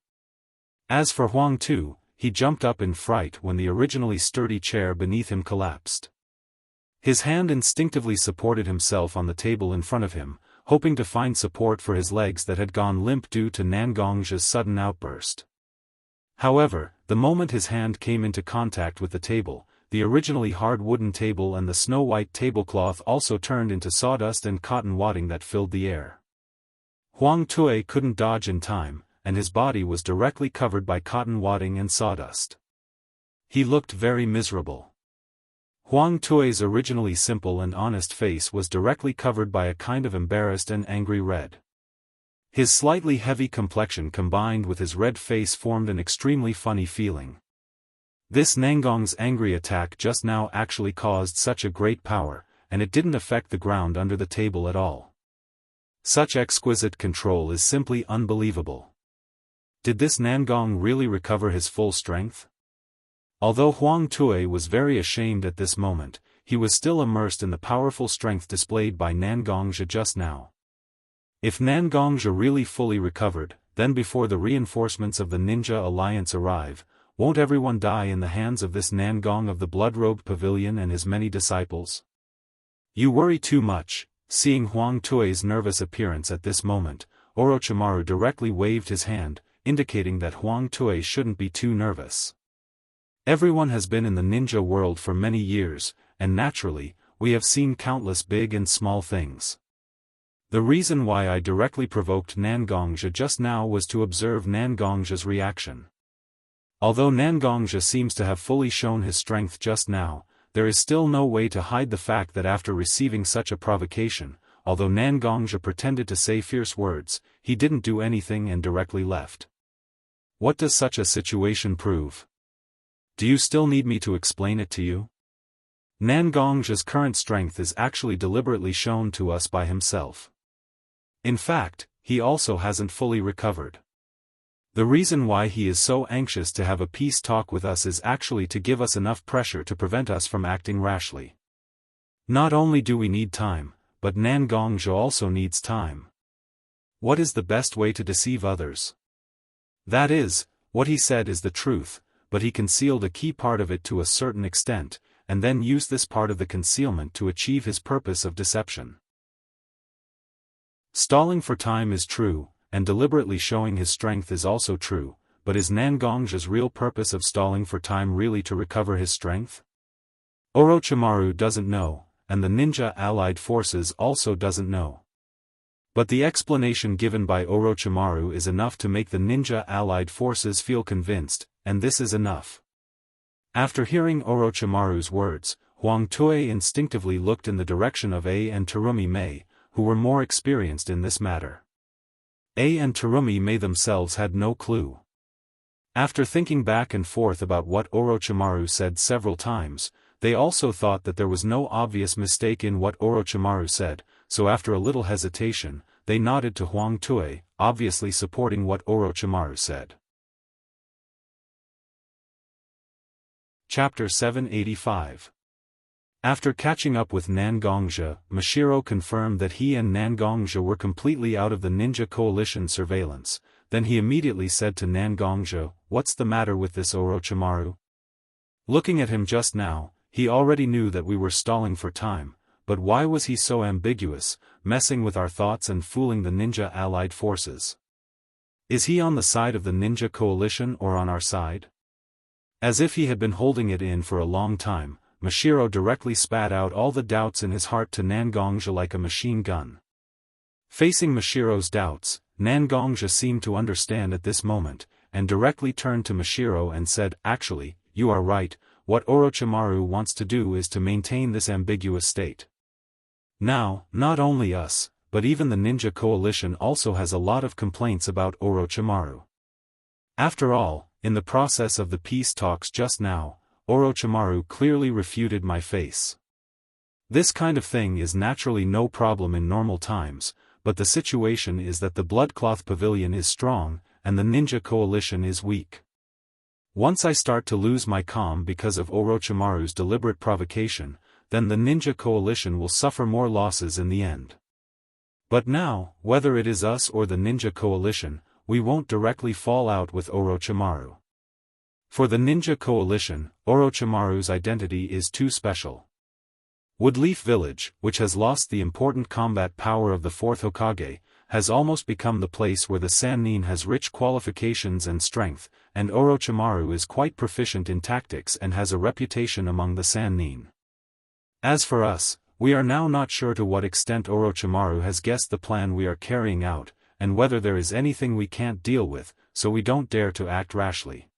As for Huang Tu, he jumped up in fright when the originally sturdy chair beneath him collapsed. His hand instinctively supported himself on the table in front of him, hoping to find support for his legs that had gone limp due to Nangongje's sudden outburst. However, the moment his hand came into contact with the table, the originally hard wooden table and the snow-white tablecloth also turned into sawdust and cotton wadding that filled the air. Huang Tue couldn't dodge in time, and his body was directly covered by cotton wadding and sawdust. He looked very miserable. Huang Tue's originally simple and honest face was directly covered by a kind of embarrassed and angry red. His slightly heavy complexion combined with his red face formed an extremely funny feeling. This Nangong's angry attack just now actually caused such a great power, and it didn't affect the ground under the table at all. Such exquisite control is simply unbelievable. Did this Nangong really recover his full strength? Although Huang Tue was very ashamed at this moment, he was still immersed in the powerful strength displayed by Nangongje just now. If Nangongje really fully recovered, then before the reinforcements of the Ninja Alliance arrive, won't everyone die in the hands of this Nangong of the Blood-Robed Pavilion and his many disciples? You worry too much. Seeing Huang Tue's nervous appearance at this moment, Orochimaru directly waved his hand, indicating that Huang Tue shouldn't be too nervous. Everyone has been in the ninja world for many years, and naturally, we have seen countless big and small things. The reason why I directly provoked Nangongje just now was to observe Nangongje's reaction. Although Nangongje seems to have fully shown his strength just now, there is still no way to hide the fact that after receiving such a provocation, although Nangongja pretended to say fierce words, he didn't do anything and directly left. What does such a situation prove? Do you still need me to explain it to you? Nangongja's current strength is actually deliberately shown to us by himself. In fact, he also hasn't fully recovered. The reason why he is so anxious to have a peace talk with us is actually to give us enough pressure to prevent us from acting rashly. Not only do we need time, but Nangongja also needs time. What is the best way to deceive others? That is, what he said is the truth, but he concealed a key part of it to a certain extent, and then used this part of the concealment to achieve his purpose of deception. Stalling for time is true, and deliberately showing his strength is also true, but is Nangongja's real purpose of stalling for time really to recover his strength? Orochimaru doesn't know, and the ninja allied forces also doesn't know. But the explanation given by Orochimaru is enough to make the ninja allied forces feel convinced, and this is enough. After hearing Orochimaru's words, Huang Tue instinctively looked in the direction of A and Terumi Mei, who were more experienced in this matter. A and Terumi Mei themselves had no clue. After thinking back and forth about what Orochimaru said several times, they also thought that there was no obvious mistake in what Orochimaru said, so after a little hesitation, they nodded to Huang Tue, obviously supporting what Orochimaru said. Chapter 785. After catching up with Nangongja, Mashiro confirmed that he and Nangongja were completely out of the ninja coalition surveillance. Then he immediately said to Nangongja, "What's the matter with this Orochimaru?" Looking at him just now, he already knew that we were stalling for time, but why was he so ambiguous, messing with our thoughts and fooling the ninja allied forces? Is he on the side of the ninja coalition or on our side? As if he had been holding it in for a long time, Mashiro directly spat out all the doubts in his heart to Nangongja like a machine gun. Facing Mashiro's doubts, Nangongja seemed to understand at this moment, and directly turned to Mashiro and said, "Actually, you are right, what Orochimaru wants to do is to maintain this ambiguous state. Now, not only us, but even the ninja coalition also has a lot of complaints about Orochimaru. After all, in the process of the peace talks just now, Orochimaru clearly refuted my face. This kind of thing is naturally no problem in normal times, but the situation is that the Bloodcloth Pavilion is strong, and the ninja coalition is weak. Once I start to lose my calm because of Orochimaru's deliberate provocation, then the ninja coalition will suffer more losses in the end. But now, whether it is us or the ninja coalition, we won't directly fall out with Orochimaru. For the ninja coalition, Orochimaru's identity is too special. Woodleaf Village, which has lost the important combat power of the fourth Hokage, has almost become the place where the Sannin has rich qualifications and strength, and Orochimaru is quite proficient in tactics and has a reputation among the Sannin. As for us, we are now not sure to what extent Orochimaru has guessed the plan we are carrying out, and whether there is anything we can't deal with, so we don't dare to act rashly.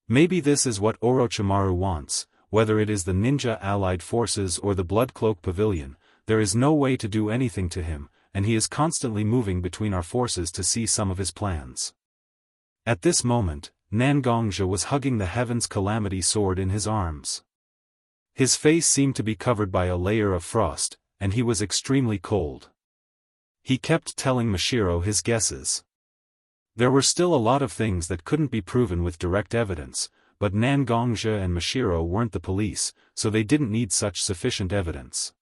Maybe this is what Orochimaru wants, whether it is the ninja allied forces or the Bloodcloak Pavilion, there is no way to do anything to him, and he is constantly moving between our forces to see some of his plans. At this moment, Nangongja was hugging the Heaven's Calamity sword in his arms. His face seemed to be covered by a layer of frost, and he was extremely cold. He kept telling Mashiro his guesses. There were still a lot of things that couldn't be proven with direct evidence, but Nangongja and Mashiro weren't the police, so they didn't need such sufficient evidence.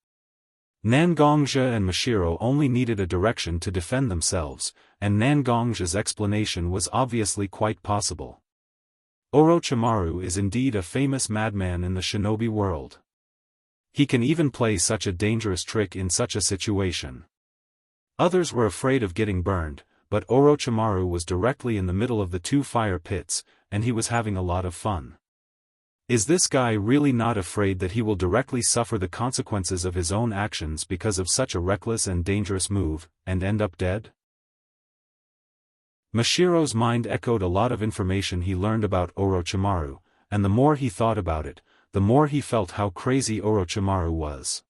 Nangongja and Mashiro only needed a direction to defend themselves, and Nangongja's explanation was obviously quite possible. Orochimaru is indeed a famous madman in the shinobi world. He can even play such a dangerous trick in such a situation. Others were afraid of getting burned, but Orochimaru was directly in the middle of the two fire pits, and he was having a lot of fun. Is this guy really not afraid that he will directly suffer the consequences of his own actions because of such a reckless and dangerous move, and end up dead? Mashiro's mind echoed a lot of information he learned about Orochimaru, and the more he thought about it, the more he felt how crazy Orochimaru was.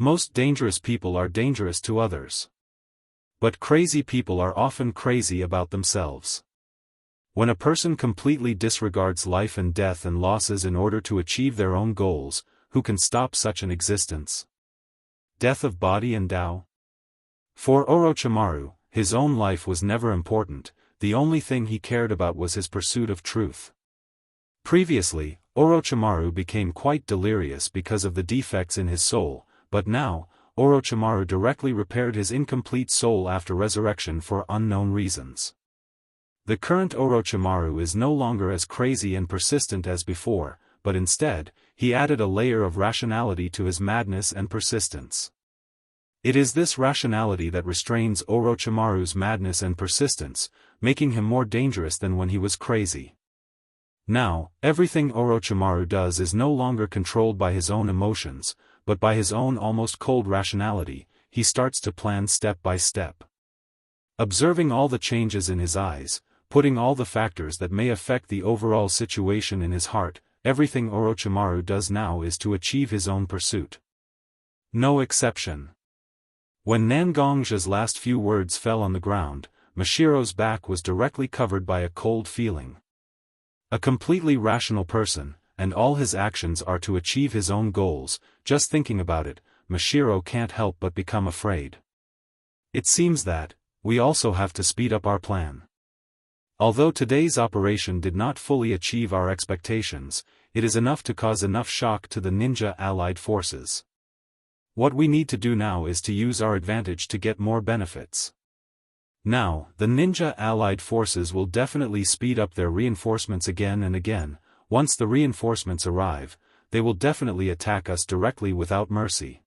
Most dangerous people are dangerous to others. But crazy people are often crazy about themselves. When a person completely disregards life and death and losses in order to achieve their own goals, who can stop such an existence? Death of body and Tao? For Orochimaru, his own life was never important, the only thing he cared about was his pursuit of truth. Previously, Orochimaru became quite delirious because of the defects in his soul, but now, Orochimaru directly repaired his incomplete soul after resurrection for unknown reasons. The current Orochimaru is no longer as crazy and persistent as before, but instead, he added a layer of rationality to his madness and persistence. It is this rationality that restrains Orochimaru's madness and persistence, making him more dangerous than when he was crazy. Now, everything Orochimaru does is no longer controlled by his own emotions, but by his own almost cold rationality. He starts to plan step by step. Observing all the changes in his eyes, putting all the factors that may affect the overall situation in his heart, everything Orochimaru does now is to achieve his own pursuit. No exception. When Nangongja's last few words fell on the ground, Mashiro's back was directly covered by a cold feeling. A completely rational person, and all his actions are to achieve his own goals. Just thinking about it, Mashiro can't help but become afraid. It seems that, we also have to speed up our plan. Although today's operation did not fully achieve our expectations, it is enough to cause enough shock to the ninja allied forces. What we need to do now is to use our advantage to get more benefits. Now, the ninja allied forces will definitely speed up their reinforcements again and again. Once the reinforcements arrive, they will definitely attack us directly without mercy.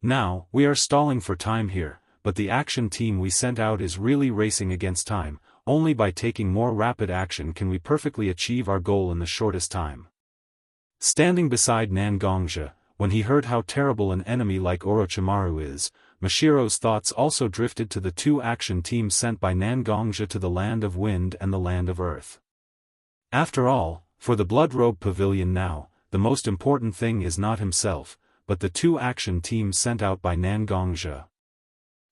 Now, we are stalling for time here, but the action team we sent out is really racing against time. Only by taking more rapid action can we perfectly achieve our goal in the shortest time. Standing beside Nangongja, when he heard how terrible an enemy like Orochimaru is, Mashiro's thoughts also drifted to the two action teams sent by Nangongja to the land of wind and the land of earth. After all, for the Blood Robe Pavilion now, the most important thing is not himself, but the two action teams sent out by Nangongja.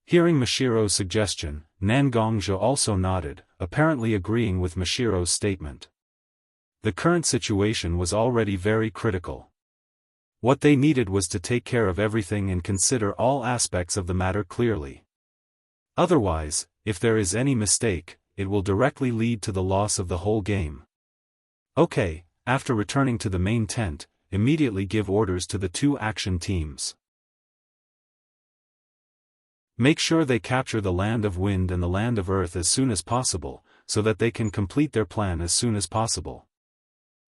Hearing Mashiro's suggestion, Nangongja also nodded, apparently agreeing with Mashiro's statement. The current situation was already very critical. What they needed was to take care of everything and consider all aspects of the matter clearly. Otherwise, if there is any mistake, it will directly lead to the loss of the whole game. Okay, after returning to the main tent, immediately give orders to the two action teams. Make sure they capture the land of wind and the land of earth as soon as possible, so that they can complete their plan as soon as possible.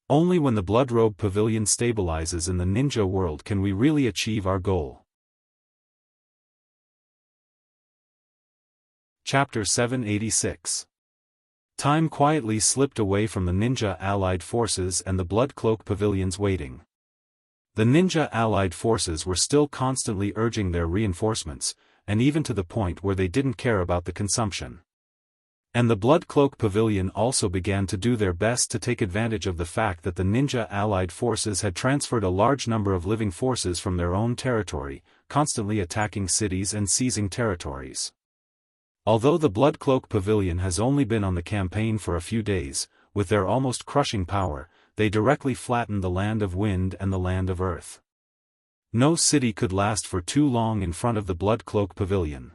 Only when the Blood Robe Pavilion stabilizes in the ninja world can we really achieve our goal. Chapter 786. Time quietly slipped away from the ninja allied forces and the Blood Cloak Pavilions waiting. The ninja allied forces were still constantly urging their reinforcements, and even to the point where they didn't care about the consumption. And the Blood Cloak Pavilion also began to do their best to take advantage of the fact that the ninja allied forces had transferred a large number of living forces from their own territory, constantly attacking cities and seizing territories. Although the Blood Cloak Pavilion has only been on the campaign for a few days, with their almost crushing power, they directly flattened the land of wind and the land of earth. No city could last for too long in front of the Blood Cloak Pavilion.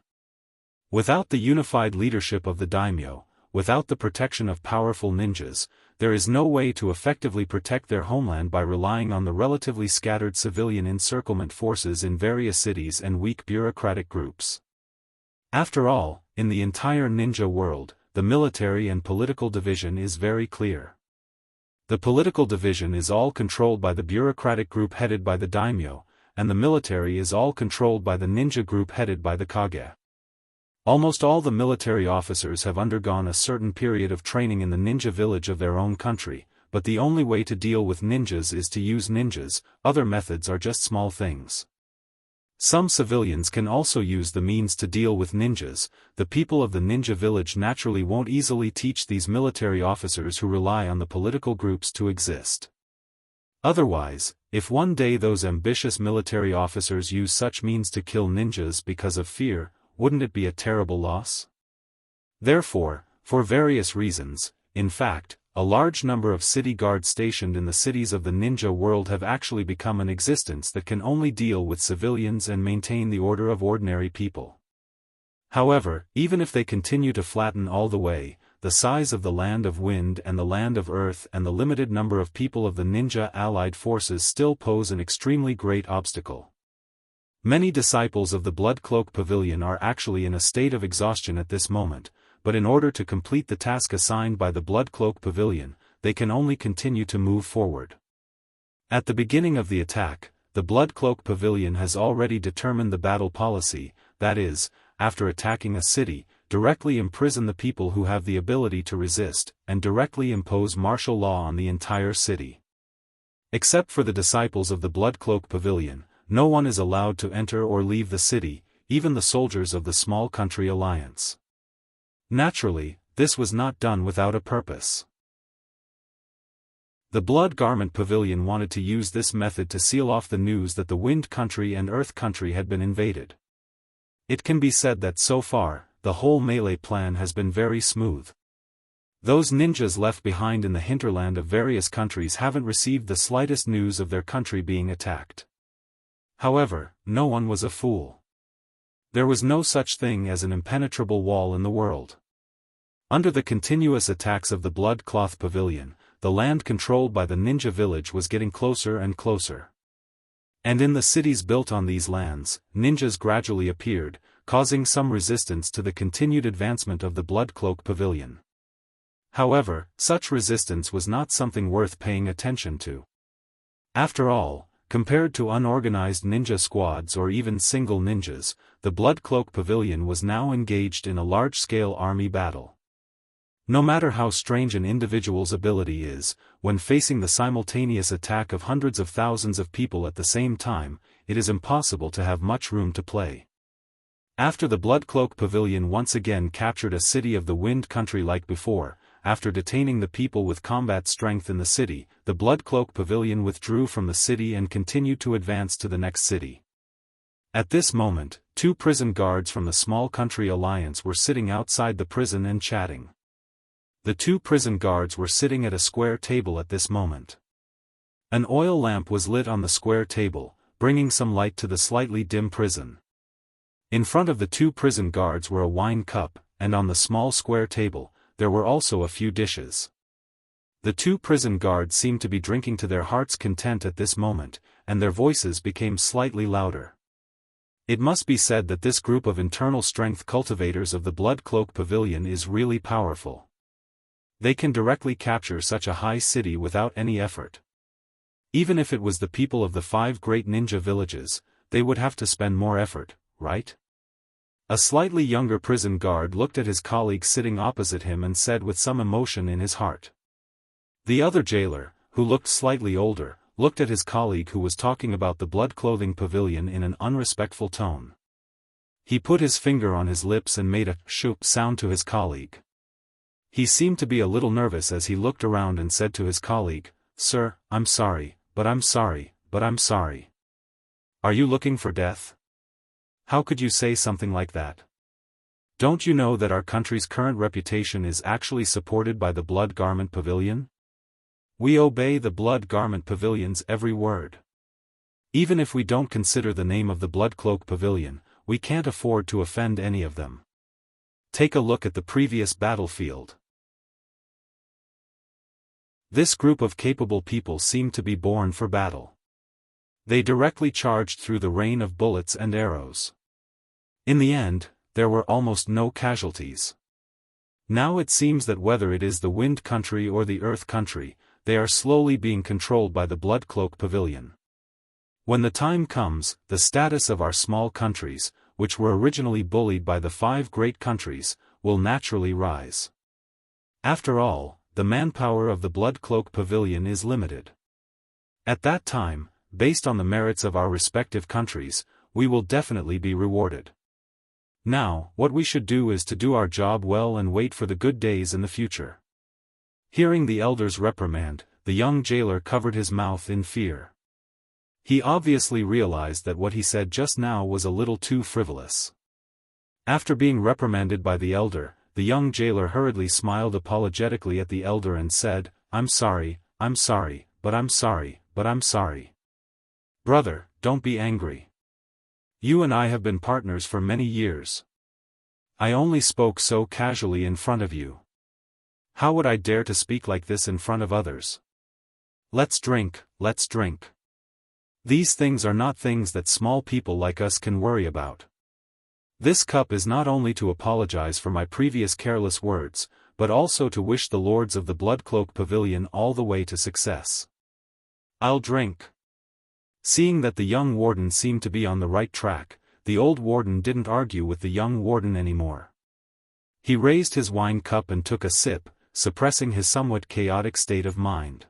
Without the unified leadership of the daimyo, without the protection of powerful ninjas, there is no way to effectively protect their homeland by relying on the relatively scattered civilian encirclement forces in various cities and weak bureaucratic groups. After all, in the entire ninja world, the military and political division is very clear. The political division is all controlled by the bureaucratic group headed by the daimyo, and the military is all controlled by the ninja group headed by the kage. Almost all the military officers have undergone a certain period of training in the ninja village of their own country, but the only way to deal with ninjas is to use ninjas. Other methods are just small things. Some civilians can also use the means to deal with ninjas. The people of the ninja village naturally won't easily teach these military officers who rely on the political groups to exist. Otherwise, if one day those ambitious military officers use such means to kill ninjas because of fear, wouldn't it be a terrible loss? Therefore, for various reasons, in fact, a large number of city guards stationed in the cities of the ninja world have actually become an existence that can only deal with civilians and maintain the order of ordinary people. However, even if they continue to flatten all the way, the size of the land of wind and the land of earth and the limited number of people of the ninja allied forces still pose an extremely great obstacle. Many disciples of the Blood Cloak Pavilion are actually in a state of exhaustion at this moment, but in order to complete the task assigned by the Blood Cloak Pavilion, they can only continue to move forward. At the beginning of the attack, the Blood Cloak Pavilion has already determined the battle policy, that is, after attacking a city, directly imprison the people who have the ability to resist, and directly impose martial law on the entire city. Except for the disciples of the Blood Cloak Pavilion, no one is allowed to enter or leave the city, even the soldiers of the Small Country Alliance. Naturally, this was not done without a purpose. The Blood Garment Pavilion wanted to use this method to seal off the news that the Wind Country and Earth Country had been invaded. It can be said that so far, the whole melee plan has been very smooth. Those ninjas left behind in the hinterland of various countries haven't received the slightest news of their country being attacked. However, no one was a fool. There was no such thing as an impenetrable wall in the world. Under the continuous attacks of the Blood Cloth Pavilion, the land controlled by the ninja village was getting closer and closer. And in the cities built on these lands, ninjas gradually appeared, causing some resistance to the continued advancement of the Blood Cloak Pavilion. However, such resistance was not something worth paying attention to. After all, compared to unorganized ninja squads or even single ninjas, the Blood Cloak Pavilion was now engaged in a large-scale army battle. No matter how strange an individual's ability is, when facing the simultaneous attack of hundreds of thousands of people at the same time, it is impossible to have much room to play. After the Blood Cloak Pavilion once again captured a city of the Wind Country like before, after detaining the people with combat strength in the city, the Blood Cloak Pavilion withdrew from the city and continued to advance to the next city. At this moment, 2 prison guards from the Small Country Alliance were sitting outside the prison and chatting. The 2 prison guards were sitting at a square table at this moment. An oil lamp was lit on the square table, bringing some light to the slightly dim prison. In front of the 2 prison guards were a wine cup, and on the small square table, there were also a few dishes. The 2 prison guards seemed to be drinking to their heart's content at this moment, and their voices became slightly louder. It must be said that this group of internal strength cultivators of the Blood Cloak Pavilion is really powerful. They can directly capture such a high city without any effort. Even if it was the people of the 5 great ninja villages, they would have to spend more effort, right? A slightly younger prison guard looked at his colleague sitting opposite him and said with some emotion in his heart. The other jailer, who looked slightly older, looked at his colleague who was talking about the Blood Clothing Pavilion in an unrespectful tone. He put his finger on his lips and made a shoop sound to his colleague. He seemed to be a little nervous as he looked around and said to his colleague, "Sir, I'm sorry, but I'm sorry, but I'm sorry. Are you looking for death? How could you say something like that? Don't you know that our country's current reputation is actually supported by the Blood Garment Pavilion? We obey the Blood Garment Pavilion's every word. Even if we don't consider the name of the Blood Cloak Pavilion, we can't afford to offend any of them. Take a look at the previous battlefield. This group of capable people seemed to be born for battle. They directly charged through the rain of bullets and arrows. In the end, there were almost no casualties. Now it seems that whether it is the Wind Country or the Earth Country, they are slowly being controlled by the Blood Cloak Pavilion. When the time comes, the status of our small countries, which were originally bullied by the 5 great countries, will naturally rise. After all, the manpower of the Blood Cloak Pavilion is limited. At that time, based on the merits of our respective countries, we will definitely be rewarded. Now, what we should do is to do our job well and wait for the good days in the future. Hearing the elder's reprimand, the young jailer covered his mouth in fear. He obviously realized that what he said just now was a little too frivolous. After being reprimanded by the elder, the young jailer hurriedly smiled apologetically at the elder and said, I'm sorry, but I'm sorry. Brother, don't be angry. You and I have been partners for many years. I only spoke so casually in front of you. How would I dare to speak like this in front of others? Let's drink. These things are not things that small people like us can worry about. This cup is not only to apologize for my previous careless words, but also to wish the lords of the Bloodcloak Pavilion all the way to success. I'll drink. Seeing that the young warden seemed to be on the right track, the old warden didn't argue with the young warden anymore. He raised his wine cup and took a sip, suppressing his somewhat chaotic state of mind.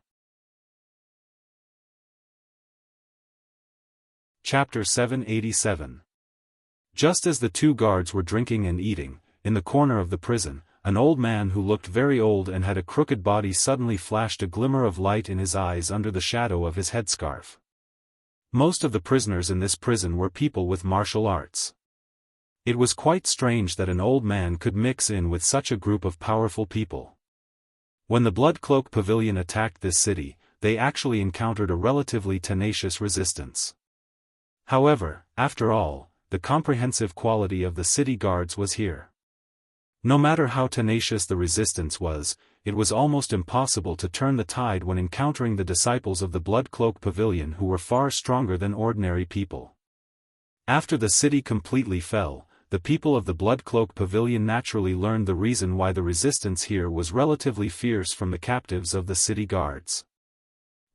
Chapter 787. Just as the two guards were drinking and eating, in the corner of the prison, an old man who looked very old and had a crooked body suddenly flashed a glimmer of light in his eyes under the shadow of his headscarf. Most of the prisoners in this prison were people with martial arts. It was quite strange that an old man could mix in with such a group of powerful people. When the Bloodcloak Pavilion attacked this city, they actually encountered a relatively tenacious resistance. However, after all, the comprehensive quality of the city guards was here. No matter how tenacious the resistance was, it was almost impossible to turn the tide when encountering the disciples of the Bloodcloak Pavilion who were far stronger than ordinary people. After the city completely fell, the people of the Bloodcloak Pavilion naturally learned the reason why the resistance here was relatively fierce from the captives of the city guards.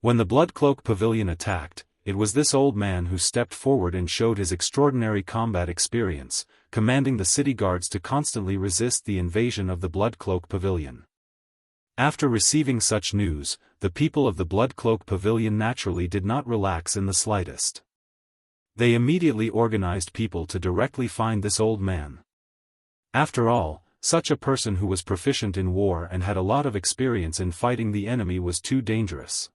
When the Bloodcloak Pavilion attacked, it was this old man who stepped forward and showed his extraordinary combat experience, commanding the city guards to constantly resist the invasion of the Bloodcloak Pavilion. After receiving such news, the people of the Bloodcloak Pavilion naturally did not relax in the slightest. They immediately organized people to directly find this old man. After all, such a person who was proficient in war and had a lot of experience in fighting the enemy was too dangerous.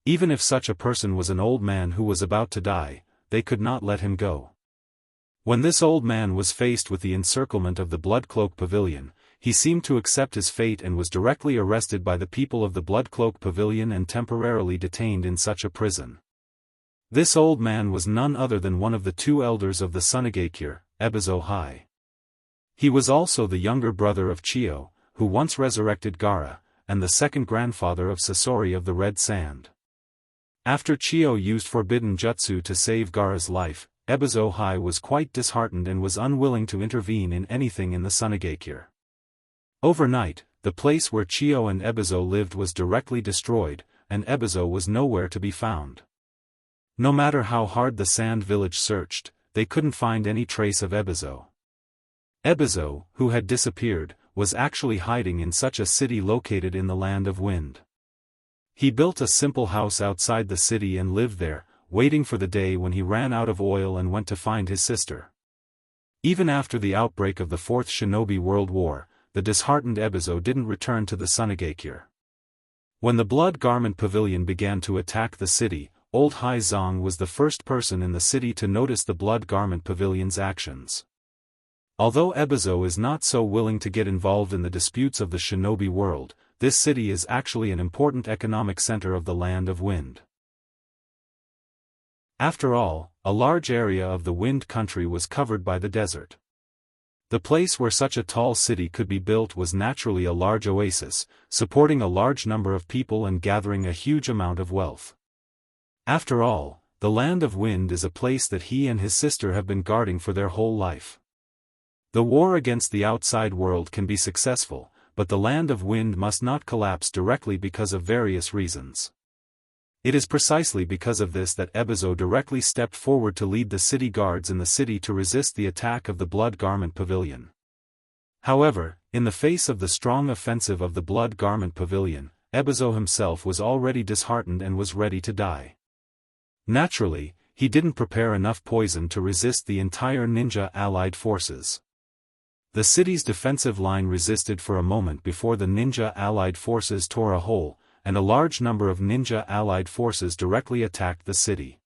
Even if such a person was an old man who was about to die, they could not let him go. When this old man was faced with the encirclement of the Bloodcloak Pavilion, he seemed to accept his fate and was directly arrested by the people of the Bloodcloak Pavilion and temporarily detained in such a prison. This old man was none other than one of the two elders of the Sunigakure, Ebizo High. He was also the younger brother of Chio, who once resurrected Gaara, and the second grandfather of Sasori of the Red Sand. After Chio used forbidden jutsu to save Gaara's life, Ebizo High was quite disheartened and was unwilling to intervene in anything in the Sunigakure. Overnight, the place where Chio and Ebizo lived was directly destroyed, and Ebizo was nowhere to be found. No matter how hard the Sand Village searched, they couldn't find any trace of Ebizo. Ebizo, who had disappeared, was actually hiding in such a city located in the Land of Wind. He built a simple house outside the city and lived there, waiting for the day when he ran out of oil and went to find his sister. Even after the outbreak of the Fourth Shinobi World War, the disheartened Ebizo didn't return to the Sunigakure. When the Blood Garment Pavilion began to attack the city, Old Hai Zong was the first person in the city to notice the Blood Garment Pavilion's actions. Although Ebizo is not so willing to get involved in the disputes of the shinobi world, this city is actually an important economic center of the Land of Wind. After all, a large area of the Wind Country was covered by the desert. The place where such a tall city could be built was naturally a large oasis, supporting a large number of people and gathering a huge amount of wealth. After all, the Land of Wind is a place that he and his sister have been guarding for their whole life. The war against the outside world can be successful, but the Land of Wind must not collapse directly because of various reasons. It is precisely because of this that Ebizo directly stepped forward to lead the city guards in the city to resist the attack of the Blood Garment Pavilion. However, in the face of the strong offensive of the Blood Garment Pavilion, Ebizo himself was already disheartened and was ready to die. Naturally, he didn't prepare enough poison to resist the entire ninja allied forces. The city's defensive line resisted for a moment before the ninja allied forces tore a hole, and a large number of ninja allied forces directly attacked the city.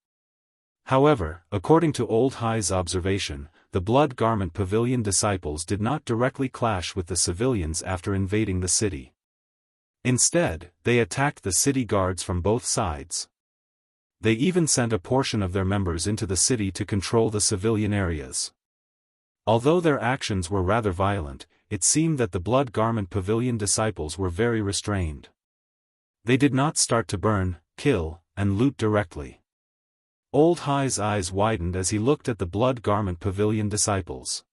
However, according to Old Hai's observation, the Blood Garment Pavilion disciples did not directly clash with the civilians after invading the city. Instead, they attacked the city guards from both sides. They even sent a portion of their members into the city to control the civilian areas. Although their actions were rather violent, it seemed that the Blood Garment Pavilion disciples were very restrained. They did not start to burn, kill, and loot directly. Old Hai's eyes widened as he looked at the Blood Garment Pavilion disciples.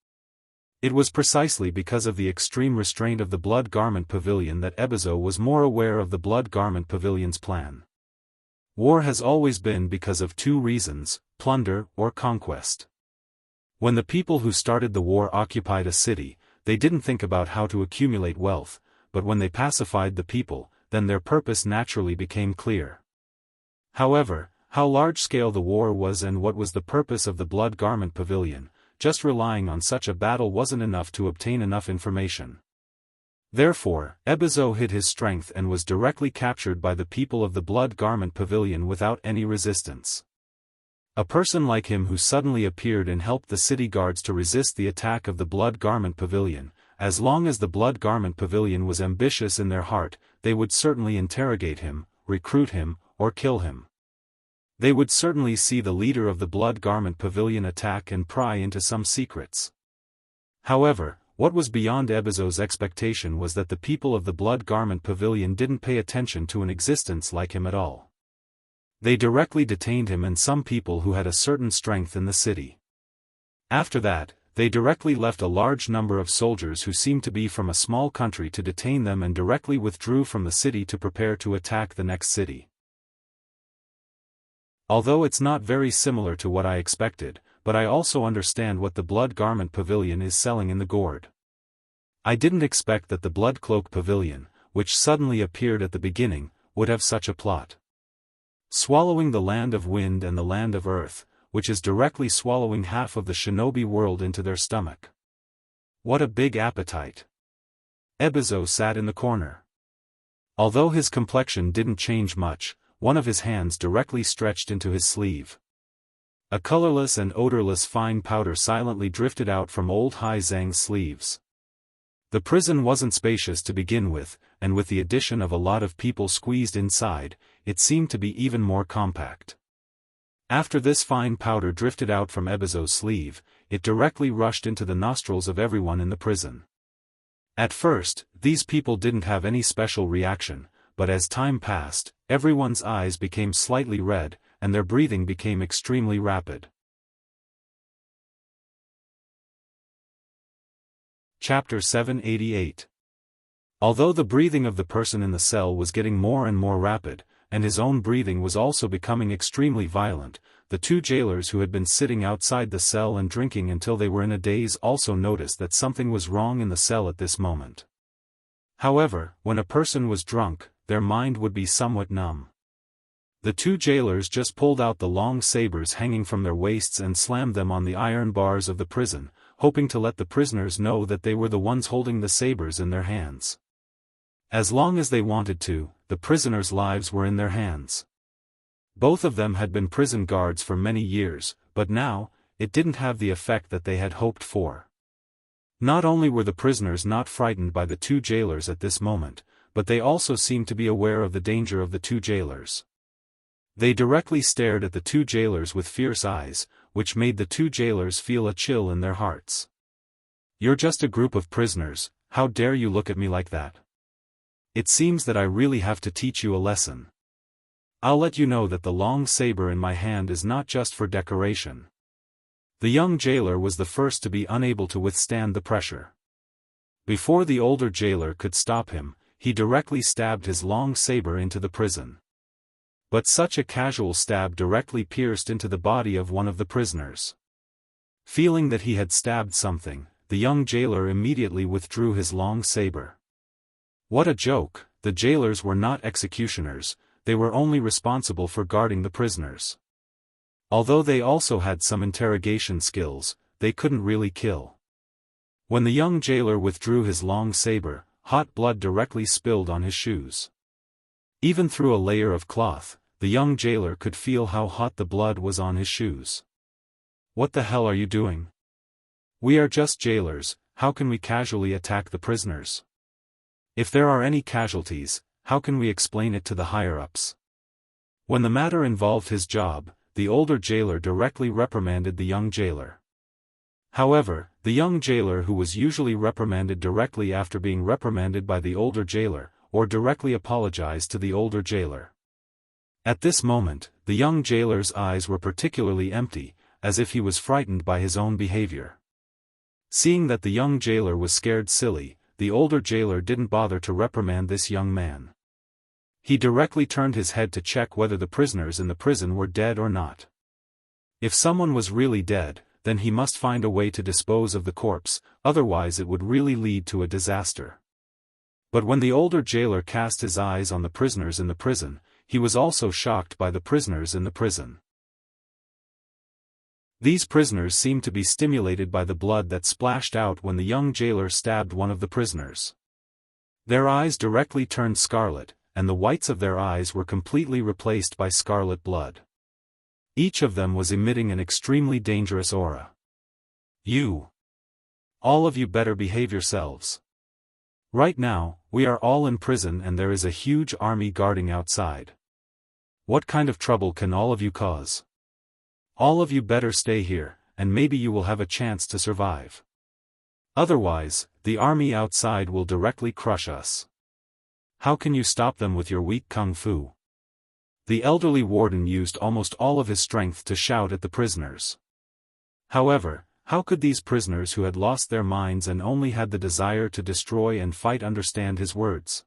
It was precisely because of the extreme restraint of the Blood Garment Pavilion that Ebizo was more aware of the Blood Garment Pavilion's plan. War has always been because of two reasons: plunder or conquest. When the people who started the war occupied a city, they didn't think about how to accumulate wealth, but when they pacified the people, then their purpose naturally became clear. However, how large-scale the war was and what was the purpose of the Blood Garment Pavilion, just relying on such a battle wasn't enough to obtain enough information. Therefore, Ebizo hid his strength and was directly captured by the people of the Blood Garment Pavilion without any resistance. A person like him who suddenly appeared and helped the city guards to resist the attack of the Blood Garment Pavilion, as long as the Blood Garment Pavilion was ambitious in their heart, they would certainly interrogate him, recruit him, or kill him. They would certainly see the leader of the Blood Garment Pavilion attack and pry into some secrets. However, what was beyond Ebizo's expectation was that the people of the Blood Garment Pavilion didn't pay attention to an existence like him at all. They directly detained him and some people who had a certain strength in the city. After that, they directly left a large number of soldiers who seemed to be from a small country to detain them and directly withdrew from the city to prepare to attack the next city. Although it's not very similar to what I expected, but I also understand what the Blood Garment Pavilion is selling in the gourd. I didn't expect that the Blood Cloak Pavilion, which suddenly appeared at the beginning, would have such a plot. Swallowing the land of wind and the land of earth, which is directly swallowing half of the shinobi world into their stomach. What a big appetite. Ebizo sat in the corner. Although his complexion didn't change much, one of his hands directly stretched into his sleeve. A colorless and odorless fine powder silently drifted out from Old Hai Zhang's sleeves. The prison wasn't spacious to begin with, and with the addition of a lot of people squeezed inside, it seemed to be even more compact. After this fine powder drifted out from Ebizo's sleeve, it directly rushed into the nostrils of everyone in the prison. At first, these people didn't have any special reaction, but as time passed, everyone's eyes became slightly red, and their breathing became extremely rapid. Chapter 788. Although the breathing of the person in the cell was getting more and more rapid, and his own breathing was also becoming extremely violent, the two jailers who had been sitting outside the cell and drinking until they were in a daze also noticed that something was wrong in the cell at this moment. However, when a person was drunk, their mind would be somewhat numb. The two jailers just pulled out the long sabers hanging from their waists and slammed them on the iron bars of the prison, hoping to let the prisoners know that they were the ones holding the sabers in their hands. As long as they wanted to, the prisoners' lives were in their hands. Both of them had been prison guards for many years, but now, it didn't have the effect that they had hoped for. Not only were the prisoners not frightened by the two jailers at this moment, but they also seemed to be aware of the danger of the two jailers. They directly stared at the two jailers with fierce eyes, which made the two jailers feel a chill in their hearts. "You're just a group of prisoners, how dare you look at me like that? It seems that I really have to teach you a lesson. I'll let you know that the long saber in my hand is not just for decoration." The young jailer was the first to be unable to withstand the pressure. Before the older jailer could stop him, he directly stabbed his long saber into the prison. But such a casual stab directly pierced into the body of one of the prisoners. Feeling that he had stabbed something, the young jailer immediately withdrew his long saber. What a joke, the jailers were not executioners, they were only responsible for guarding the prisoners. Although they also had some interrogation skills, they couldn't really kill. When the young jailer withdrew his long saber, hot blood directly spilled on his shoes. Even through a layer of cloth, the young jailer could feel how hot the blood was on his shoes. "What the hell are you doing? We are just jailers, how can we casually attack the prisoners? If there are any casualties, how can we explain it to the higher-ups?" When the matter involved his job, the older jailer directly reprimanded the young jailer. However, the young jailer, who was usually reprimanded directly after being reprimanded by the older jailer, or directly apologized to the older jailer. At this moment, the young jailer's eyes were particularly empty, as if he was frightened by his own behavior. Seeing that the young jailer was scared silly, the older jailer didn't bother to reprimand this young man. He directly turned his head to check whether the prisoners in the prison were dead or not. If someone was really dead, then he must find a way to dispose of the corpse, otherwise it would really lead to a disaster. But when the older jailer cast his eyes on the prisoners in the prison, he was also shocked by the prisoners in the prison. These prisoners seemed to be stimulated by the blood that splashed out when the young jailer stabbed one of the prisoners. Their eyes directly turned scarlet, and the whites of their eyes were completely replaced by scarlet blood. Each of them was emitting an extremely dangerous aura. "You! All of you better behave yourselves. Right now, we are all in prison and there is a huge army guarding outside. What kind of trouble can all of you cause? All of you better stay here, and maybe you will have a chance to survive. Otherwise, the army outside will directly crush us. How can you stop them with your weak kung fu?" The elderly warden used almost all of his strength to shout at the prisoners. However, how could these prisoners who had lost their minds and only had the desire to destroy and fight understand his words?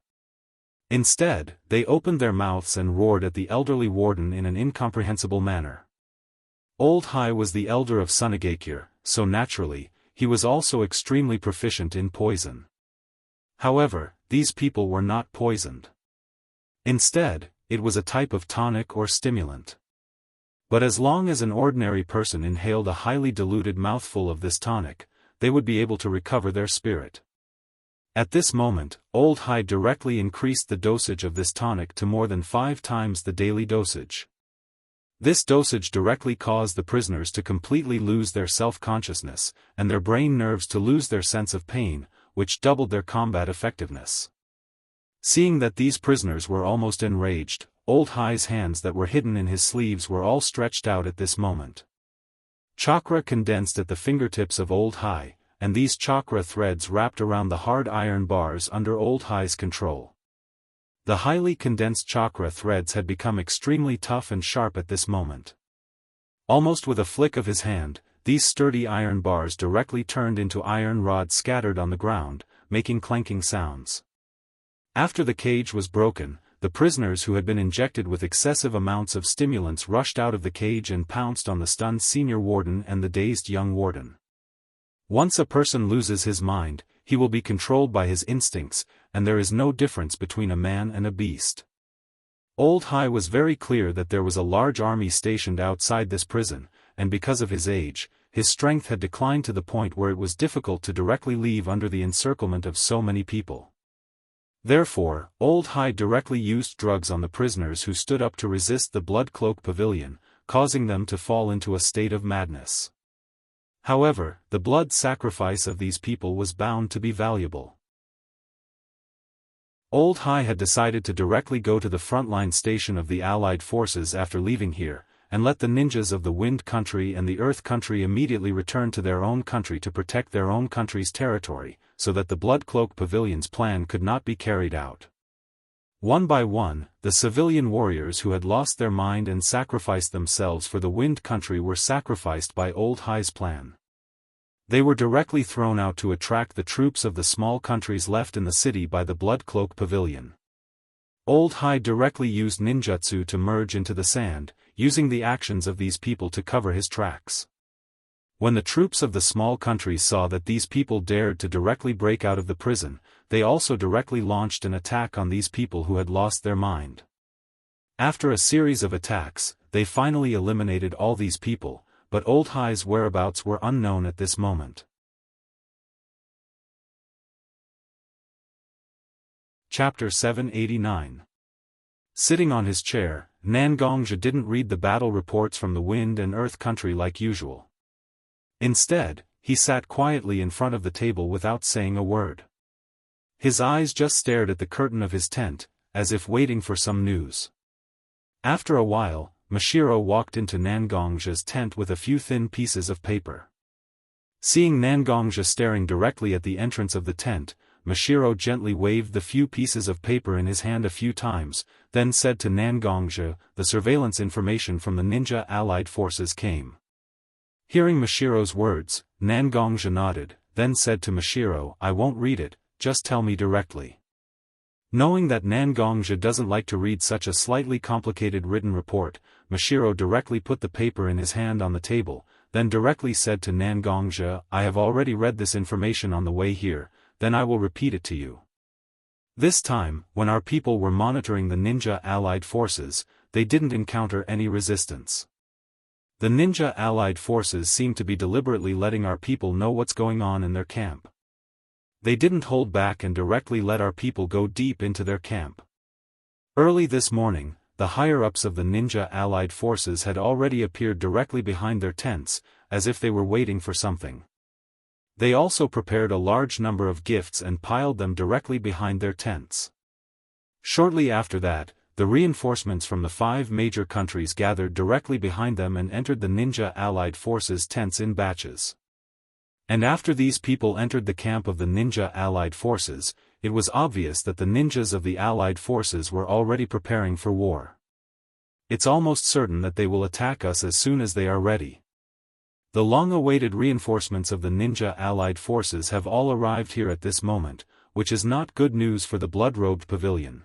Instead, they opened their mouths and roared at the elderly warden in an incomprehensible manner. Old Hai was the elder of Sunagakure, so naturally, he was also extremely proficient in poison. However, these people were not poisoned. Instead, it was a type of tonic or stimulant. But as long as an ordinary person inhaled a highly diluted mouthful of this tonic, they would be able to recover their spirit. At this moment, Old Hai directly increased the dosage of this tonic to more than 5 times the daily dosage. This dosage directly caused the prisoners to completely lose their self-consciousness, and their brain nerves to lose their sense of pain, which doubled their combat effectiveness. Seeing that these prisoners were almost enraged, Old Hai's hands that were hidden in his sleeves were all stretched out at this moment. Chakra condensed at the fingertips of Old Hai, and these chakra threads wrapped around the hard iron bars under Old Hai's control. The highly condensed chakra threads had become extremely tough and sharp at this moment. Almost with a flick of his hand, these sturdy iron bars directly turned into iron rods scattered on the ground, making clanking sounds. After the cage was broken, the prisoners who had been injected with excessive amounts of stimulants rushed out of the cage and pounced on the stunned senior warden and the dazed young warden. Once a person loses his mind, he will be controlled by his instincts, and there is no difference between a man and a beast. Old Hai was very clear that there was a large army stationed outside this prison, and because of his age, his strength had declined to the point where it was difficult to directly leave under the encirclement of so many people. Therefore, Old Hai directly used drugs on the prisoners who stood up to resist the Blood Cloak Pavilion, causing them to fall into a state of madness. However, the blood sacrifice of these people was bound to be valuable. Old Hai had decided to directly go to the frontline station of the Allied forces after leaving here, and let the ninjas of the Wind Country and the Earth Country immediately return to their own country to protect their own country's territory, so that the Blood Cloak Pavilion's plan could not be carried out. One by one, the civilian warriors who had lost their mind and sacrificed themselves for the Wind Country were sacrificed by Old Hai's plan. They were directly thrown out to attract the troops of the small countries left in the city by the Blood Cloak Pavilion. Old Hai directly used ninjutsu to merge into the sand, using the actions of these people to cover his tracks. When the troops of the small countries saw that these people dared to directly break out of the prison, they also directly launched an attack on these people who had lost their mind. After a series of attacks, they finally eliminated all these people, but Old Hai's whereabouts were unknown at this moment. Chapter 789. Sitting on his chair, Nangongzhi didn't read the battle reports from the Wind and Earth country like usual. Instead, he sat quietly in front of the table without saying a word. His eyes just stared at the curtain of his tent, as if waiting for some news. After a while, Mashiro walked into Nangongzhi's tent with a few thin pieces of paper. Seeing Nangongzhi staring directly at the entrance of the tent, Mashiro gently waved the few pieces of paper in his hand a few times, then said to Nangongzhi, "The surveillance information from the ninja allied forces came." Hearing Mashiro's words, Nangongzhi nodded, then said to Mashiro, "I won't read it, just tell me directly." Knowing that Nangongzhi doesn't like to read such a slightly complicated written report, Mashiro directly put the paper in his hand on the table, then directly said to Nangongzhi, "I have already read this information on the way here, then I will repeat it to you. This time, when our people were monitoring the ninja allied forces, they didn't encounter any resistance. The ninja allied forces seem to be deliberately letting our people know what's going on in their camp. They didn't hold back and directly let our people go deep into their camp. Early this morning, the higher-ups of the ninja allied forces had already appeared directly behind their tents, as if they were waiting for something. They also prepared a large number of gifts and piled them directly behind their tents. Shortly after that, the reinforcements from the 5 major countries gathered directly behind them and entered the ninja allied forces' tents in batches. And after these people entered the camp of the ninja allied forces, it was obvious that the ninjas of the allied forces were already preparing for war. It's almost certain that they will attack us as soon as they are ready. The long-awaited reinforcements of the ninja allied forces have all arrived here at this moment, which is not good news for the blood-robed pavilion.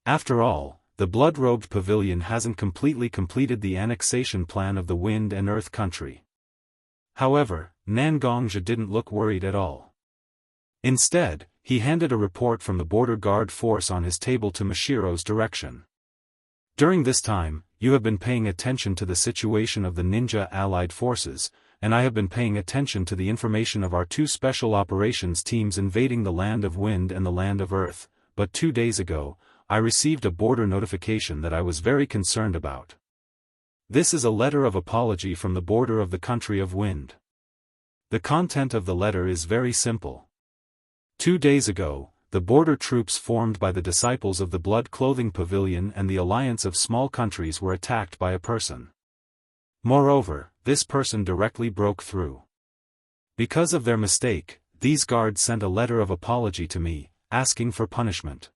After all, the blood-robed pavilion hasn't completely completed the annexation plan of the Wind and Earth country. However, Nangongzhi didn't look worried at all. Instead, he handed a report from the border guard force on his table to Mashiro's direction. "During this time, you have been paying attention to the situation of the ninja allied forces, and I have been paying attention to the information of our 2 special operations teams invading the land of Wind and the land of Earth, but 2 days ago, I received a border notification that I was very concerned about. This is a letter of apology from the border of the country of Wind. The content of the letter is very simple. 2 days ago, the border troops formed by the disciples of the Blood Clothing Pavilion and the Alliance of Small Countries were attacked by a person. Moreover, this person directly broke through. Because of their mistake, these guards sent a letter of apology to me, asking for punishment.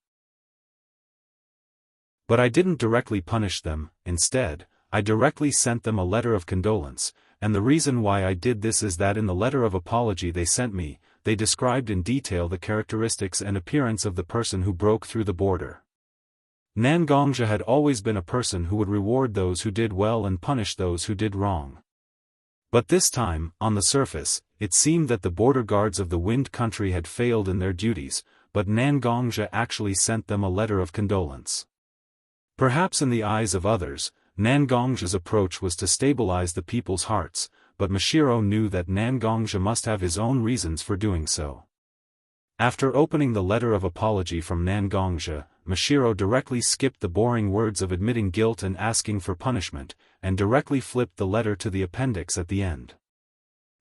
But I didn't directly punish them. Instead, I directly sent them a letter of condolence, and the reason why I did this is that in the letter of apology they sent me, they described in detail the characteristics and appearance of the person who broke through the border. Nangongzhi had always been a person who would reward those who did well and punish those who did wrong. But this time, on the surface, it seemed that the border guards of the Wind country had failed in their duties, but Nangongzhi actually sent them a letter of condolence. Perhaps in the eyes of others, Nangongzhi's approach was to stabilize the people's hearts, but Mashiro knew that Nangongzhi must have his own reasons for doing so. After opening the letter of apology from Nangongzhi, Mashiro directly skipped the boring words of admitting guilt and asking for punishment, and directly flipped the letter to the appendix at the end.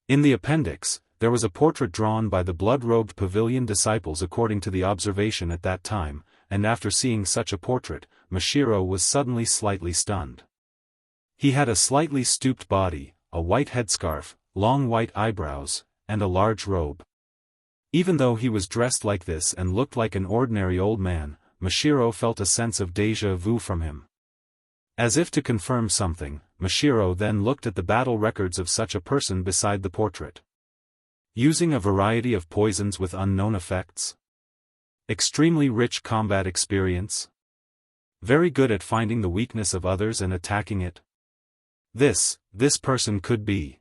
In the appendix, there was a portrait drawn by the blood-robed pavilion disciples according to the observation at that time, and after seeing such a portrait, Mashiro was suddenly slightly stunned. He had a slightly stooped body, a white headscarf, long white eyebrows, and a large robe. Even though he was dressed like this and looked like an ordinary old man, Mashiro felt a sense of déjà vu from him. As if to confirm something, Mashiro then looked at the battle records of such a person beside the portrait. Using a variety of poisons with unknown effects. Extremely rich combat experience. Very good at finding the weakness of others and attacking it. This person could be.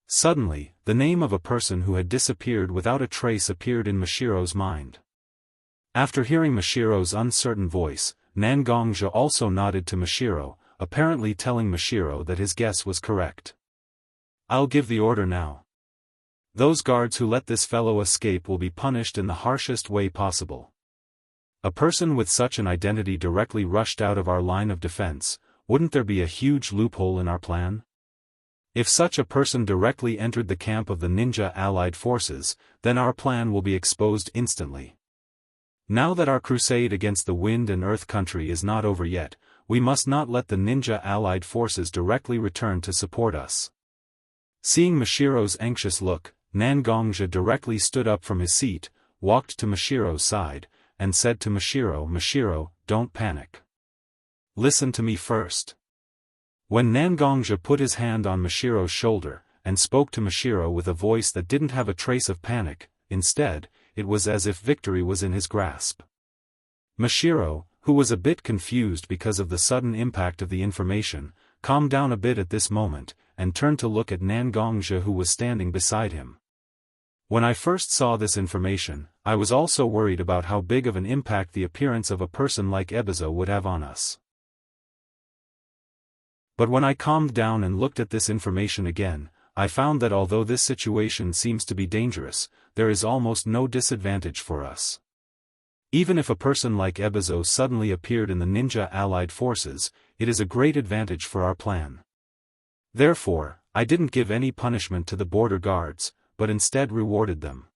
Suddenly, the name of a person who had disappeared without a trace appeared in Mashiro's mind. After hearing Mashiro's uncertain voice, Nangongzhi also nodded to Mashiro, apparently telling Mashiro that his guess was correct. "I'll give the order now. Those guards who let this fellow escape will be punished in the harshest way possible. a person with such an identity directly rushed out of our line of defense, wouldn't there be a huge loophole in our plan? If such a person directly entered the camp of the ninja allied forces, then our plan will be exposed instantly. Now that our crusade against the Wind and Earth country is not over yet, we must not let the ninja allied forces directly return to support us. Seeing Mashiro's anxious look, Nangongja directly stood up from his seat, walked to Mashiro's side, and said to Mashiro, "Mashiro, don't panic. Listen to me first." When Nangongja put his hand on Mashiro's shoulder, and spoke to Mashiro with a voice that didn't have a trace of panic, instead, it was as if victory was in his grasp. Mashiro, who was a bit confused because of the sudden impact of the information, calmed down a bit at this moment, and turned to look at Nangongja who was standing beside him. When I first saw this information, I was also worried about how big of an impact the appearance of a person like Ebizo would have on us. But when I calmed down and looked at this information again, I found that although this situation seems to be dangerous, there is almost no disadvantage for us. Even if a person like Ebizo suddenly appeared in the ninja allied forces, it is a great advantage for our plan. Therefore, I didn't give any punishment to the border guards, but instead rewarded them.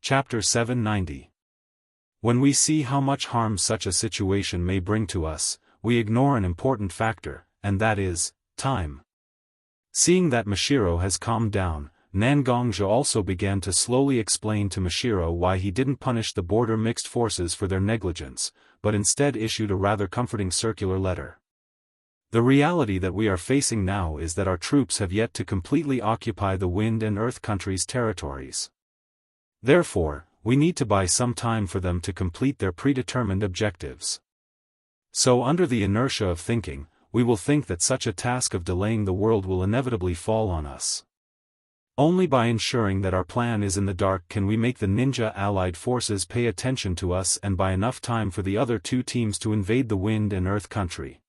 Chapter 790. When we see how much harm such a situation may bring to us, we ignore an important factor, and that is time. Seeing that Mashiro has calmed down, Nangongja also began to slowly explain to Mashiro why he didn't punish the border mixed forces for their negligence, but instead issued a rather comforting circular letter. The reality that we are facing now is that our troops have yet to completely occupy the Wind and Earth countries' territories. Therefore, we need to buy some time for them to complete their predetermined objectives. So under the inertia of thinking, we will think that such a task of delaying the world will inevitably fall on us. Only by ensuring that our plan is in the dark can we make the ninja allied forces pay attention to us and buy enough time for the other two teams to invade the Wind and Earth country.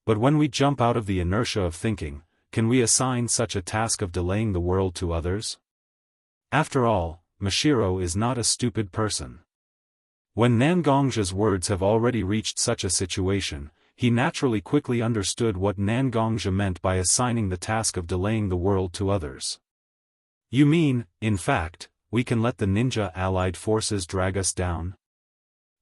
But when we jump out of the inertia of thinking, can we assign such a task of delaying the world to others? After all, Mashiro is not a stupid person. When Nangongja's words have already reached such a situation, he naturally quickly understood what Nangongja meant by assigning the task of delaying the world to others. You mean, in fact, we can let the ninja allied forces drag us down?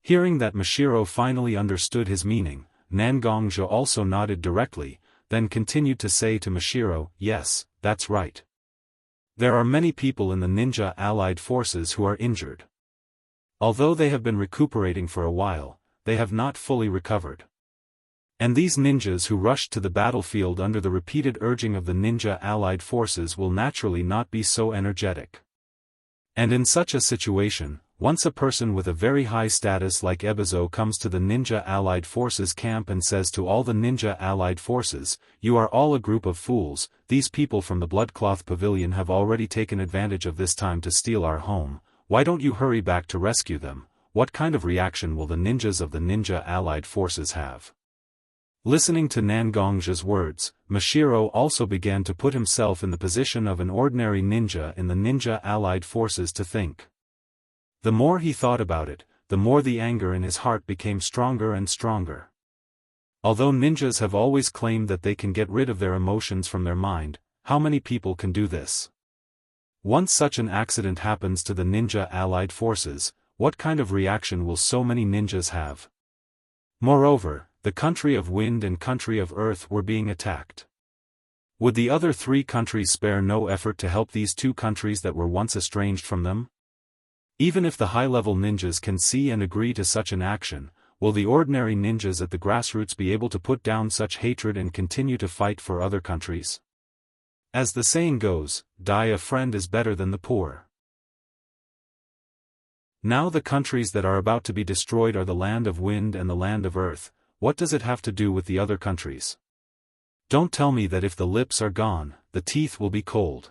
Hearing that Mashiro finally understood his meaning, Nangongja also nodded directly, then continued to say to Mashiro, "Yes, that's right. There are many people in the ninja allied forces who are injured. Although they have been recuperating for a while, they have not fully recovered. And these ninjas who rushed to the battlefield under the repeated urging of the ninja allied forces will naturally not be so energetic. And in such a situation, once a person with a very high status like Ebizo comes to the ninja allied forces camp and says to all the ninja allied forces, 'You are all a group of fools, these people from the Bloodcloth Pavilion have already taken advantage of this time to steal our home, why don't you hurry back to rescue them?' What kind of reaction will the ninjas of the ninja allied forces have?" Listening to Nangongja's words, Mashiro also began to put himself in the position of an ordinary ninja in the ninja allied forces to think. The more he thought about it, the more the anger in his heart became stronger and stronger. Although ninjas have always claimed that they can get rid of their emotions from their mind, how many people can do this? Once such an accident happens to the ninja allied forces, what kind of reaction will so many ninjas have? Moreover, the country of Wind and country of Earth were being attacked. Would the other three countries spare no effort to help these two countries that were once estranged from them? Even if the high-level ninjas can see and agree to such an action, will the ordinary ninjas at the grassroots be able to put down such hatred and continue to fight for other countries? As the saying goes, die a friend is better than the poor. Now the countries that are about to be destroyed are the land of Wind and the land of Earth. What does it have to do with the other countries? Don't tell me that if the lips are gone, the teeth will be cold.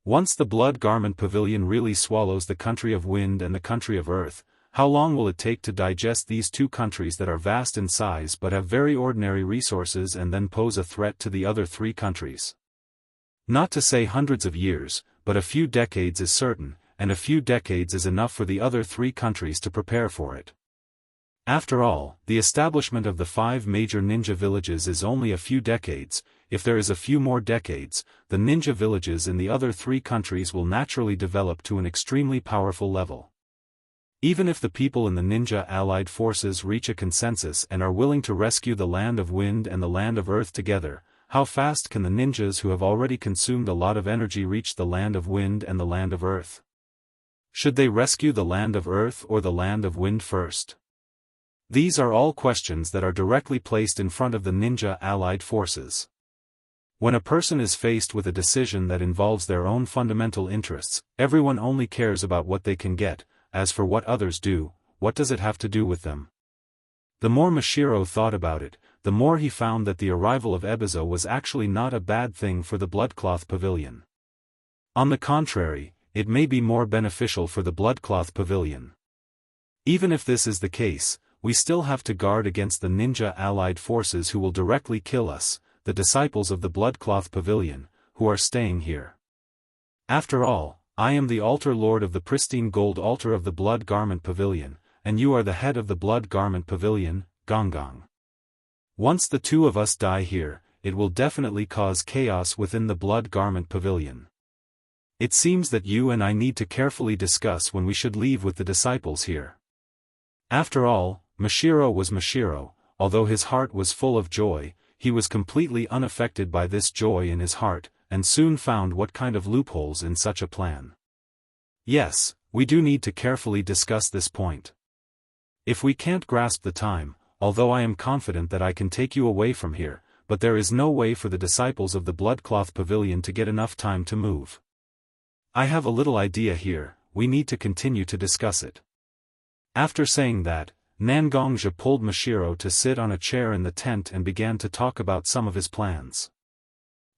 Once the Blood Garment Pavilion really swallows the country of Wind and the country of Earth, how long will it take to digest these two countries that are vast in size but have very ordinary resources and then pose a threat to the other three countries? Not to say hundreds of years, but a few decades is certain, and a few decades is enough for the other 3 countries to prepare for it. After all, the establishment of the 5 major ninja villages is only a few decades. If there is a few more decades, the ninja villages in the other 3 countries will naturally develop to an extremely powerful level. Even if the people in the ninja allied forces reach a consensus and are willing to rescue the land of wind and the land of earth together, how fast can the ninjas who have already consumed a lot of energy reach the land of wind and the land of earth? Should they rescue the land of earth or the land of wind first? These are all questions that are directly placed in front of the ninja allied forces. When a person is faced with a decision that involves their own fundamental interests, everyone only cares about what they can get. As for what others do, what does it have to do with them? The more Mashiro thought about it, the more he found that the arrival of Ebizo was actually not a bad thing for the Bloodcloth Pavilion. On the contrary, it may be more beneficial for the Bloodcloth Pavilion. Even if this is the case, we still have to guard against the ninja allied forces who will directly kill us, the disciples of the Bloodcloth Pavilion, who are staying here. After all, I am the altar lord of the pristine gold altar of the Blood Garment Pavilion, and you are the head of the Blood Garment Pavilion, Gonggong. Once the 2 of us die here, it will definitely cause chaos within the Blood Garment Pavilion. It seems that you and I need to carefully discuss when we should leave with the disciples here. After all, Mashiro was Mashiro. Although his heart was full of joy, he was completely unaffected by this joy in his heart, and soon found what kind of loopholes in such a plan. Yes, we do need to carefully discuss this point. If we can't grasp the time, although I am confident that I can take you away from here, but there is no way for the disciples of the Bloodcloth Pavilion to get enough time to move. I have a little idea here, we need to continue to discuss it. After saying that, Nangongja pulled Mashiro to sit on a chair in the tent and began to talk about some of his plans.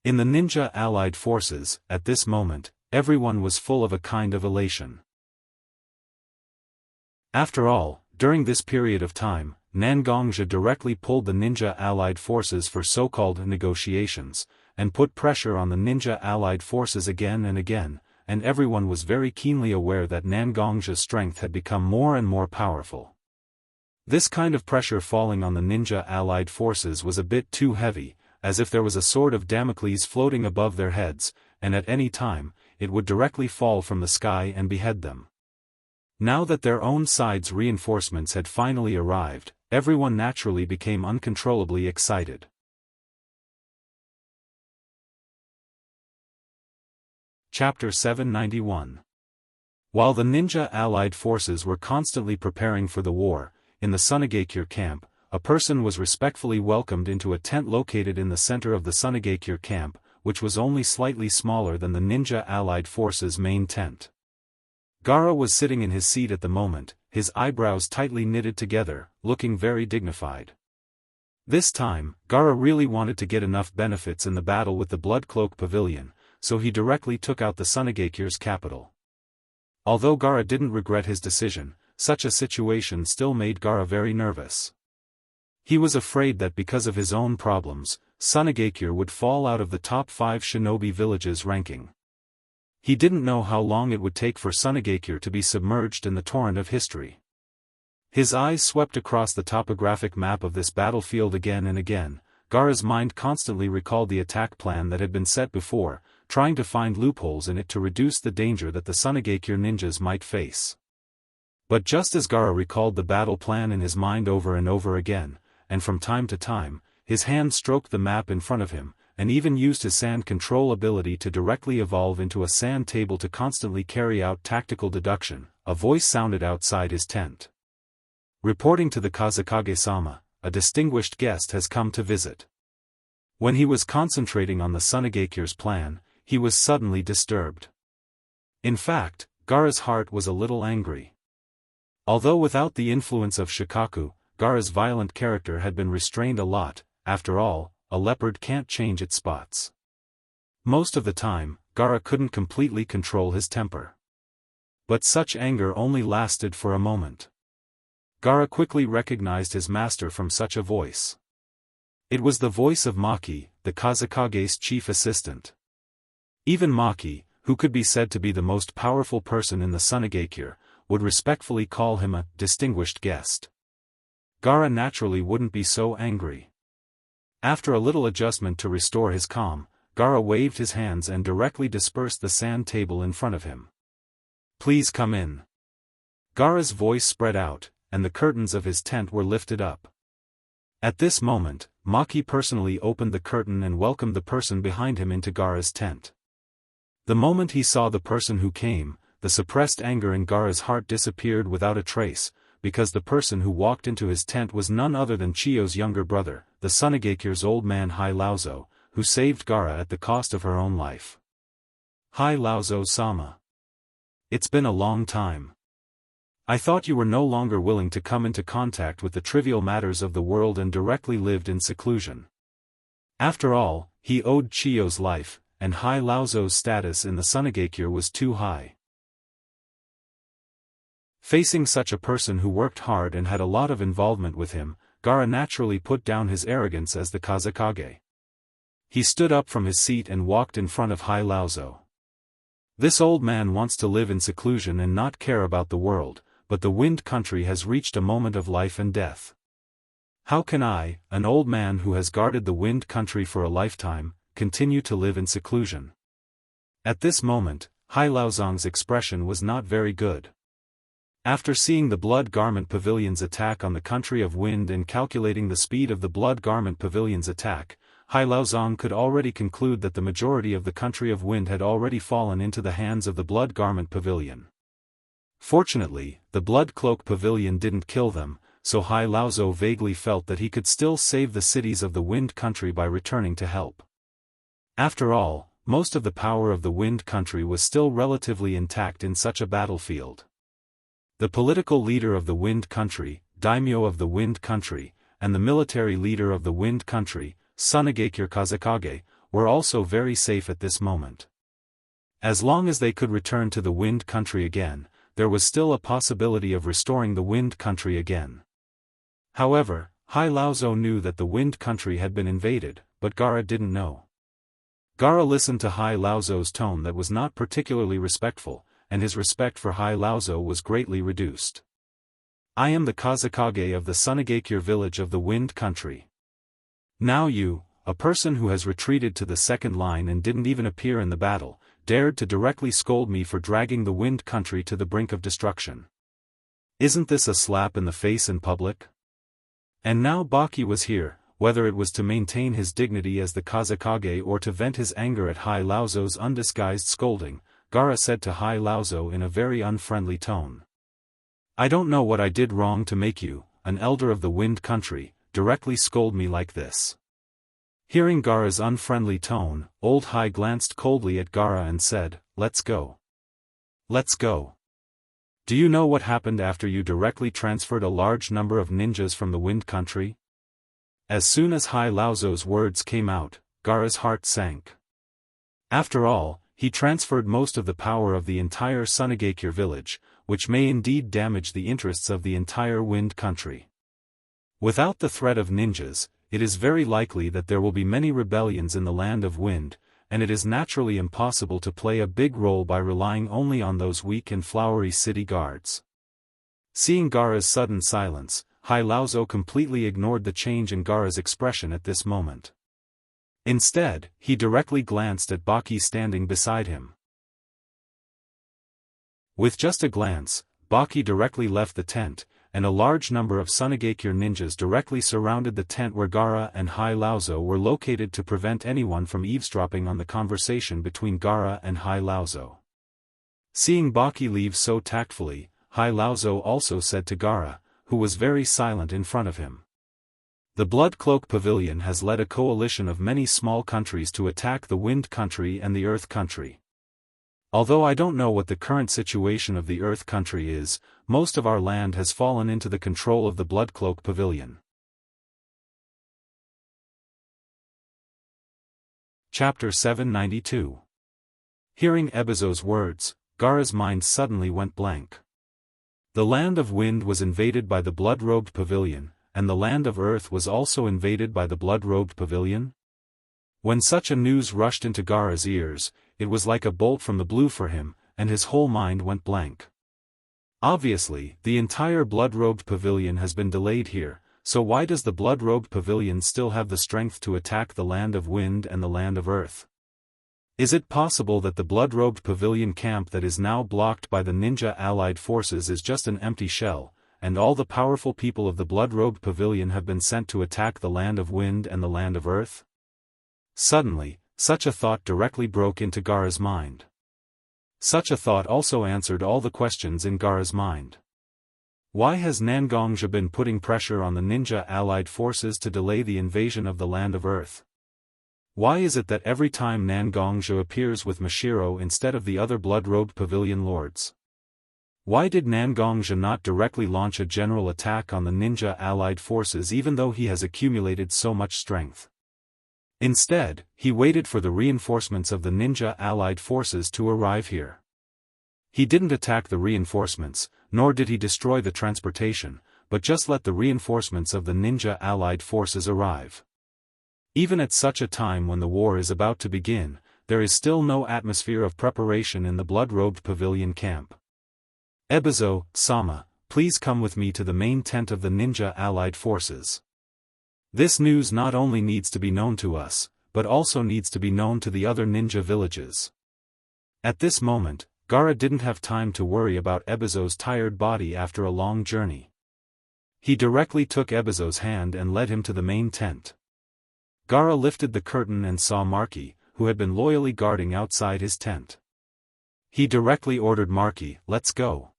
In the ninja allied forces, at this moment, everyone was full of a kind of elation. After all, during this period of time, Nangongja directly pulled the ninja allied forces for so-called negotiations, and put pressure on the ninja allied forces again and again, and everyone was very keenly aware that Nangongja's strength had become more and more powerful. This kind of pressure falling on the ninja allied forces was a bit too heavy, as if there was a sword of Damocles floating above their heads, and at any time, it would directly fall from the sky and behead them. Now that their own side's reinforcements had finally arrived, everyone naturally became uncontrollably excited. Chapter 791. While the ninja allied forces were constantly preparing for the war, in the Sunagakure camp, a person was respectfully welcomed into a tent located in the center of the Sunagakure camp, which was only slightly smaller than the ninja allied forces' main tent. Gaara was sitting in his seat at the moment, his eyebrows tightly knitted together, looking very dignified. This time, Gaara really wanted to get enough benefits in the battle with the Bloodcloak Pavilion, so he directly took out the Sunagakure's capital. Although Gaara didn't regret his decision, such a situation still made Gaara very nervous. He was afraid that because of his own problems, Sunagakure would fall out of the top 5 shinobi villages ranking. He didn't know how long it would take for Sunagakure to be submerged in the torrent of history. His eyes swept across the topographic map of this battlefield again and again. Gaara's mind constantly recalled the attack plan that had been set before, trying to find loopholes in it to reduce the danger that the Sunagakure ninjas might face. But just as Gaara recalled the battle plan in his mind over and over again, and from time to time, his hand stroked the map in front of him, and even used his sand control ability to directly evolve into a sand table to constantly carry out tactical deduction, a voice sounded outside his tent. Reporting to the Kazekage-sama, a distinguished guest has come to visit. When he was concentrating on the Sunagakure's plan, he was suddenly disturbed. In fact, Gaara's heart was a little angry. Although without the influence of Shikaku, Gaara's violent character had been restrained a lot. After all, a leopard can't change its spots. Most of the time, Gaara couldn't completely control his temper. But such anger only lasted for a moment. Gaara quickly recognized his master from such a voice. It was the voice of Maki, the Kazekage's chief assistant. Even Maki, who could be said to be the most powerful person in the Sunagakure, would respectfully call him a distinguished guest. Gaara naturally wouldn't be so angry. After a little adjustment to restore his calm, Gaara waved his hands and directly dispersed the sand table in front of him. "Please come in." Gaara's voice spread out, and the curtains of his tent were lifted up. At this moment, Maki personally opened the curtain and welcomed the person behind him into Gaara's tent. The moment he saw the person who came, the suppressed anger in Gaara's heart disappeared without a trace, because the person who walked into his tent was none other than Chiyo's younger brother, the Sunagakure's old man Hai Laozo, who saved Gaara at the cost of her own life. "Hai Laozo-sama. It's been a long time. I thought you were no longer willing to come into contact with the trivial matters of the world and directly lived in seclusion." After all, he owed Chiyo's life, and Hai Laozo's status in the Sunagakure was too high. Facing such a person who worked hard and had a lot of involvement with him, Gaara naturally put down his arrogance as the Kazekage. He stood up from his seat and walked in front of Hai Laozo. "This old man wants to live in seclusion and not care about the world, but the Wind Country has reached a moment of life and death. How can I, an old man who has guarded the Wind Country for a lifetime, continue to live in seclusion?" At this moment, Hai Laozong's expression was not very good. After seeing the Blood Garment Pavilion's attack on the country of Wind and calculating the speed of the Blood Garment Pavilion's attack, Hai Laozong could already conclude that the majority of the country of Wind had already fallen into the hands of the Blood Garment Pavilion. Fortunately, the Blood Cloak Pavilion didn't kill them, so Hai Laozo vaguely felt that he could still save the cities of the Wind Country by returning to help. After all, most of the power of the Wind Country was still relatively intact in such a battlefield. The political leader of the Wind Country, daimyo of the Wind Country, and the military leader of the Wind Country, Sunagakure Kazekage, were also very safe at this moment. As long as they could return to the Wind Country again, there was still a possibility of restoring the Wind Country again. However, Hai Laozo knew that the Wind Country had been invaded, but Gaara didn't know. Gaara listened to Hai Laozo's tone that was not particularly respectful, and his respect for Hai Laozo was greatly reduced. "I am the Kazekage of the Sunagakure village of the Wind Country. Now you, a person who has retreated to the second line and didn't even appear in the battle, dared to directly scold me for dragging the Wind Country to the brink of destruction. Isn't this a slap in the face in public?" And now Baki was here, whether it was to maintain his dignity as the Kazekage or to vent his anger at Hai Laozo's undisguised scolding. Gaara said to Hai Laozo in a very unfriendly tone. "I don't know what I did wrong to make you, an elder of the Wind Country, directly scold me like this." Hearing Gaara's unfriendly tone, old Hai glanced coldly at Gaara and said, "Let's go. Let's go. Do you know what happened after you directly transferred a large number of ninjas from the Wind Country?" As soon as Hai Laozo's words came out, Gaara's heart sank. After all, he transferred most of the power of the entire Sunagakure village, which may indeed damage the interests of the entire Wind Country. Without the threat of ninjas, it is very likely that there will be many rebellions in the land of Wind, and it is naturally impossible to play a big role by relying only on those weak and flowery city guards. Seeing Gaara's sudden silence, Hai Laozo completely ignored the change in Gaara's expression at this moment. Instead, he directly glanced at Baki standing beside him. With just a glance, Baki directly left the tent, and a large number of Sunagakure ninjas directly surrounded the tent where Gaara and Hai Laozo were located to prevent anyone from eavesdropping on the conversation between Gaara and Hai Laozo. Seeing Baki leave so tactfully, Hai Laozo also said to Gaara, who was very silent in front of him. "The Blood Cloak Pavilion has led a coalition of many small countries to attack the Wind Country and the Earth Country. Although I don't know what the current situation of the Earth Country is, most of our land has fallen into the control of the Blood Cloak Pavilion." Chapter 792. Hearing Ebizo's words, Gaara's mind suddenly went blank. The land of Wind was invaded by the Blood-Robed Pavilion, and the land of Earth was also invaded by the Blood-Robed Pavilion? When such a news rushed into Gaara's ears, it was like a bolt from the blue for him, and his whole mind went blank. Obviously, the entire blood-robed pavilion has been delayed here, so why does the blood-robed pavilion still have the strength to attack the land of wind and the land of earth? Is it possible that the blood-robed pavilion camp that is now blocked by the ninja allied forces is just an empty shell, and all the powerful people of the blood-robed pavilion have been sent to attack the land of wind and the land of earth? Suddenly, such a thought directly broke into Gaara's mind. Such a thought also answered all the questions in Gaara's mind. Why has Nangongja been putting pressure on the ninja allied forces to delay the invasion of the land of earth? Why is it that every time Nangongja appears with Mashiro instead of the other blood-robed pavilion lords? Why did Nangongja not directly launch a general attack on the ninja allied forces even though he has accumulated so much strength? Instead, he waited for the reinforcements of the ninja allied forces to arrive here. He didn't attack the reinforcements, nor did he destroy the transportation, but just let the reinforcements of the ninja allied forces arrive. Even at such a time when the war is about to begin, there is still no atmosphere of preparation in the blood-robed pavilion camp. Ebizo-sama, please come with me to the main tent of the ninja allied forces. This news not only needs to be known to us, but also needs to be known to the other ninja villages. At this moment, Gaara didn't have time to worry about Ebizo's tired body after a long journey. He directly took Ebizo's hand and led him to the main tent. Gaara lifted the curtain and saw Marky, who had been loyally guarding outside his tent. He directly ordered Marky, "Let's go.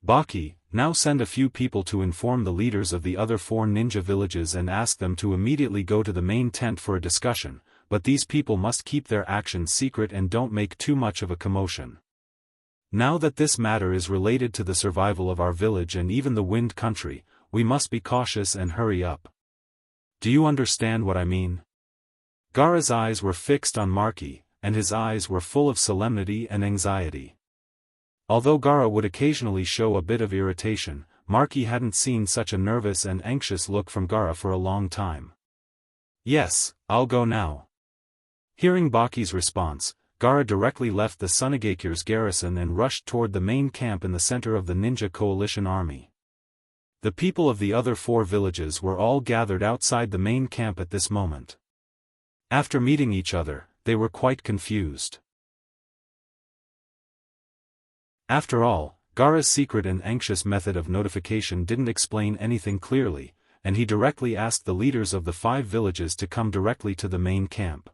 Baki, now send a few people to inform the leaders of the other 4 ninja villages and ask them to immediately go to the main tent for a discussion, but these people must keep their actions secret and don't make too much of a commotion. Now that this matter is related to the survival of our village and even the wind country, we must be cautious and hurry up. Do you understand what I mean?" Gaara's eyes were fixed on Marky, and his eyes were full of solemnity and anxiety. Although Gaara would occasionally show a bit of irritation, Marky hadn't seen such a nervous and anxious look from Gaara for a long time. "Yes, I'll go now." Hearing Baki's response, Gaara directly left the Sunagekyur's garrison and rushed toward the main camp in the center of the ninja coalition army. The people of the other 4 villages were all gathered outside the main camp at this moment. After meeting each other, they were quite confused. After all, Gaara's secret and anxious method of notification didn't explain anything clearly, and he directly asked the leaders of the 5 villages to come directly to the main camp.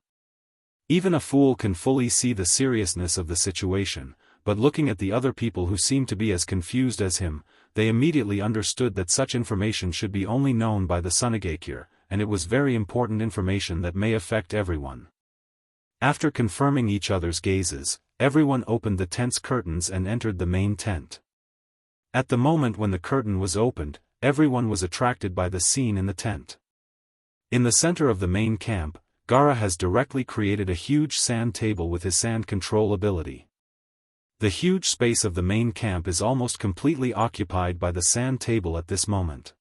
Even a fool can fully see the seriousness of the situation, but looking at the other people who seemed to be as confused as him, they immediately understood that such information should be only known by the Sunagekyur, and it was very important information that may affect everyone. After confirming each other's gazes, everyone opened the tent's curtains and entered the main tent. At the moment when the curtain was opened, everyone was attracted by the scene in the tent. In the center of the main camp, Gaara has directly created a huge sand table with his sand control ability. The huge space of the main camp is almost completely occupied by the sand table at this moment.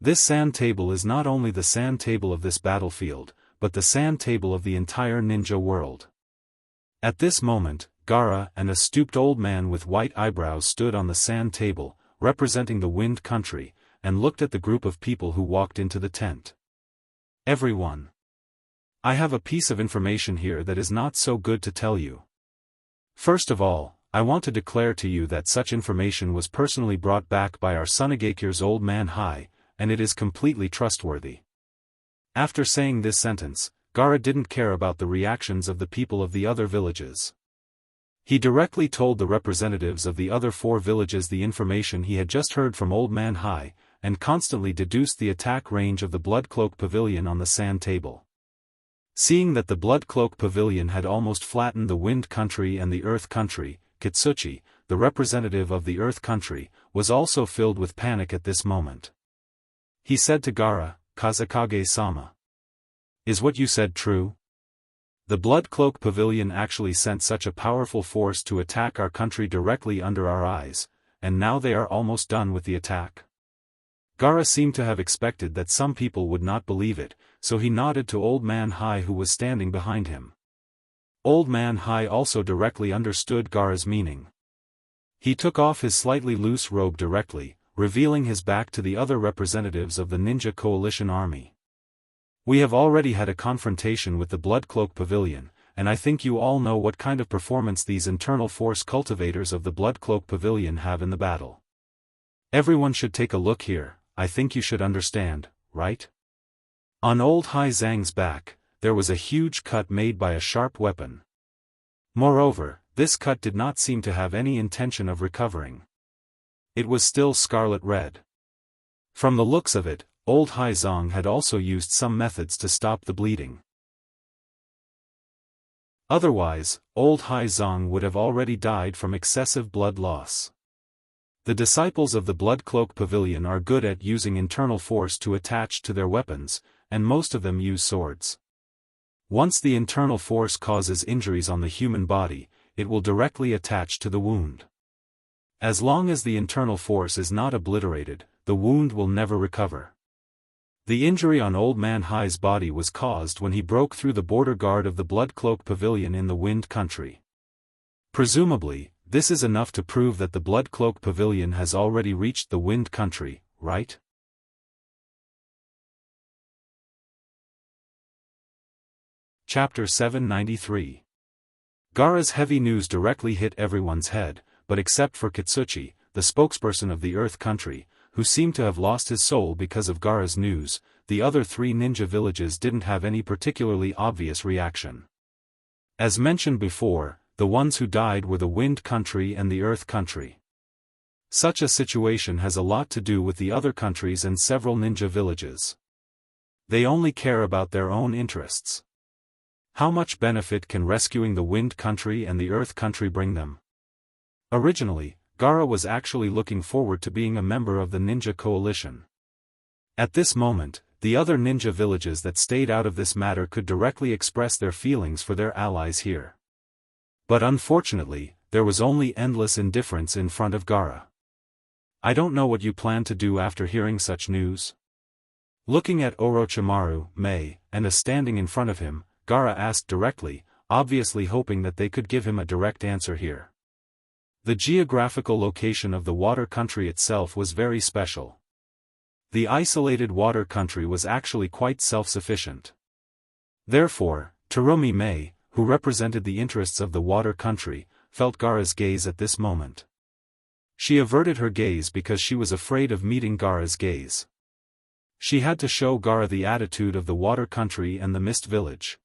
This sand table is not only the sand table of this battlefield, but the sand table of the entire ninja world. At this moment, Gaara and a stooped old man with white eyebrows stood on the sand table, representing the wind country, and looked at the group of people who walked into the tent. "Everyone. I have a piece of information here that is not so good to tell you. First of all, I want to declare to you that such information was personally brought back by our Sunagekyur's old man Hai, and it is completely trustworthy." After saying this sentence, Gaara didn't care about the reactions of the people of the other villages. He directly told the representatives of the other 4 villages the information he had just heard from Old Man Hai, and constantly deduced the attack range of the Blood Cloak Pavilion on the sand table. Seeing that the Blood Cloak Pavilion had almost flattened the Wind Country and the Earth Country, Kitsuchi, the representative of the Earth Country, was also filled with panic at this moment. He said to Gaara, "Kazekage-sama. Is what you said true? The Blood Cloak Pavilion actually sent such a powerful force to attack our country directly under our eyes, and now they are almost done with the attack?" Gaara seemed to have expected that some people would not believe it, so he nodded to Old Man Hai who was standing behind him. Old Man Hai also directly understood Gaara's meaning. He took off his slightly loose robe directly, revealing his back to the other representatives of the Ninja Coalition army. We have already had a confrontation with the Blood Cloak Pavilion, and I think you all know what kind of performance these internal force cultivators of the Blood Cloak Pavilion have in the battle. Everyone should take a look here. I think you should understand, right? On old Hai Zhang's back, there was a huge cut made by a sharp weapon. Moreover, this cut did not seem to have any intention of recovering. It was still scarlet red. From the looks of it, old Hai Zhang had also used some methods to stop the bleeding. Otherwise, old Hai Zhang would have already died from excessive blood loss. The disciples of the Blood Cloak Pavilion are good at using internal force to attach to their weapons, and most of them use swords. Once the internal force causes injuries on the human body, it will directly attach to the wound. As long as the internal force is not obliterated, the wound will never recover. The injury on Old Man Hai's body was caused when he broke through the border guard of the Blood Cloak Pavilion in the Wind Country. Presumably, this is enough to prove that the Blood Cloak Pavilion has already reached the Wind Country, right? Chapter 793. Gaara's heavy news directly hit everyone's head, but except for Kitsuchi, the spokesperson of the Earth Country, who seemed to have lost his soul because of Gaara's news, the other three ninja villages didn't have any particularly obvious reaction. As mentioned before, the ones who died were the Wind Country and the Earth Country. Such a situation has a lot to do with the other countries and several ninja villages. They only care about their own interests. How much benefit can rescuing the Wind Country and the Earth Country bring them? Originally, Gaara was actually looking forward to being a member of the Ninja Coalition. At this moment, the other ninja villages that stayed out of this matter could directly express their feelings for their allies here. But unfortunately, there was only endless indifference in front of Gaara. I don't know what you plan to do after hearing such news. Looking at Orochimaru, Mei, and standing in front of him, Gaara asked directly, obviously hoping that they could give him a direct answer here. The geographical location of the water country itself was very special. The isolated water country was actually quite self-sufficient. Therefore, Terumi Mei, who represented the interests of the water country, felt Gaara's gaze at this moment. She averted her gaze because she was afraid of meeting Gaara's gaze. She had to show Gaara the attitude of the water country and the mist village.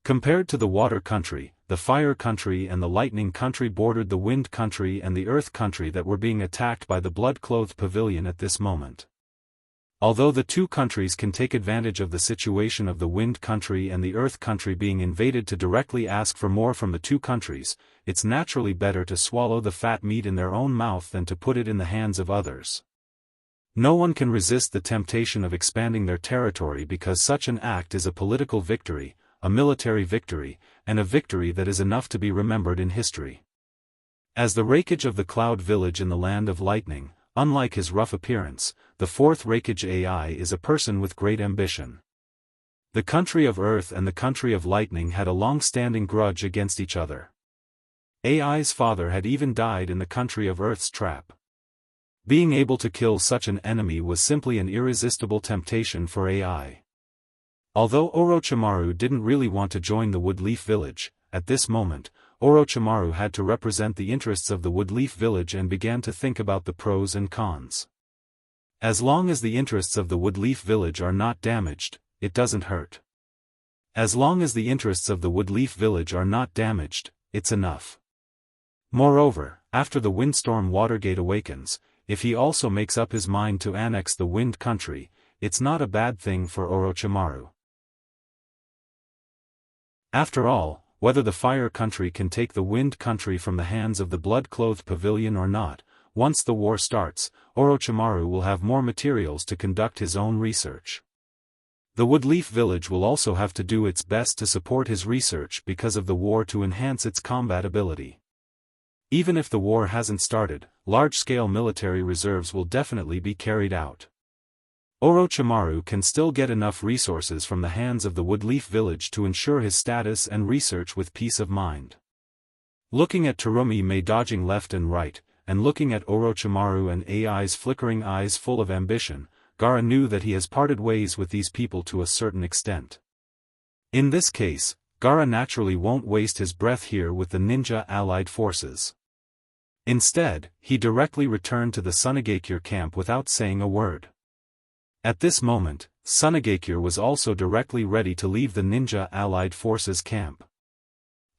Compared to the water country, the fire country and the lightning country bordered the wind country and the earth country that were being attacked by the blood-clothed pavilion at this moment. Although the two countries can take advantage of the situation of the wind country and the earth country being invaded to directly ask for more from the two countries, it's naturally better to swallow the fat meat in their own mouth than to put it in the hands of others. No one can resist the temptation of expanding their territory because such an act is a political victory, a military victory, and a victory that is enough to be remembered in history. As the Raikage of the Cloud Village in the Land of Lightning, unlike his rough appearance, the fourth Raikage AI is a person with great ambition. The country of Earth and the country of Lightning had a long-standing grudge against each other. AI's father had even died in the country of Earth's trap. Being able to kill such an enemy was simply an irresistible temptation for AI. Although Orochimaru didn't really want to join the Woodleaf Village, at this moment, Orochimaru had to represent the interests of the Woodleaf Village and began to think about the pros and cons. As long as the interests of the Woodleaf Village are not damaged, it doesn't hurt. As long as the interests of the Woodleaf Village are not damaged, it's enough. Moreover, after the Windstorm Watergate awakens, if he also makes up his mind to annex the Wind Country, it's not a bad thing for Orochimaru. After all, whether the Fire Country can take the Wind Country from the hands of the Blood-Clothed Pavilion or not, once the war starts, Orochimaru will have more materials to conduct his own research. The Woodleaf Village will also have to do its best to support his research because of the war to enhance its combat ability. Even if the war hasn't started, large-scale military reserves will definitely be carried out. Orochimaru can still get enough resources from the hands of the Woodleaf village to ensure his status and research with peace of mind. Looking at Terumi Mei dodging left and right, and looking at Orochimaru and AI's flickering eyes full of ambition, Gaara knew that he has parted ways with these people to a certain extent. In this case, Gaara naturally won't waste his breath here with the ninja allied forces. Instead, he directly returned to the Sunagakure camp without saying a word. At this moment, Sunagakure was also directly ready to leave the ninja allied forces camp.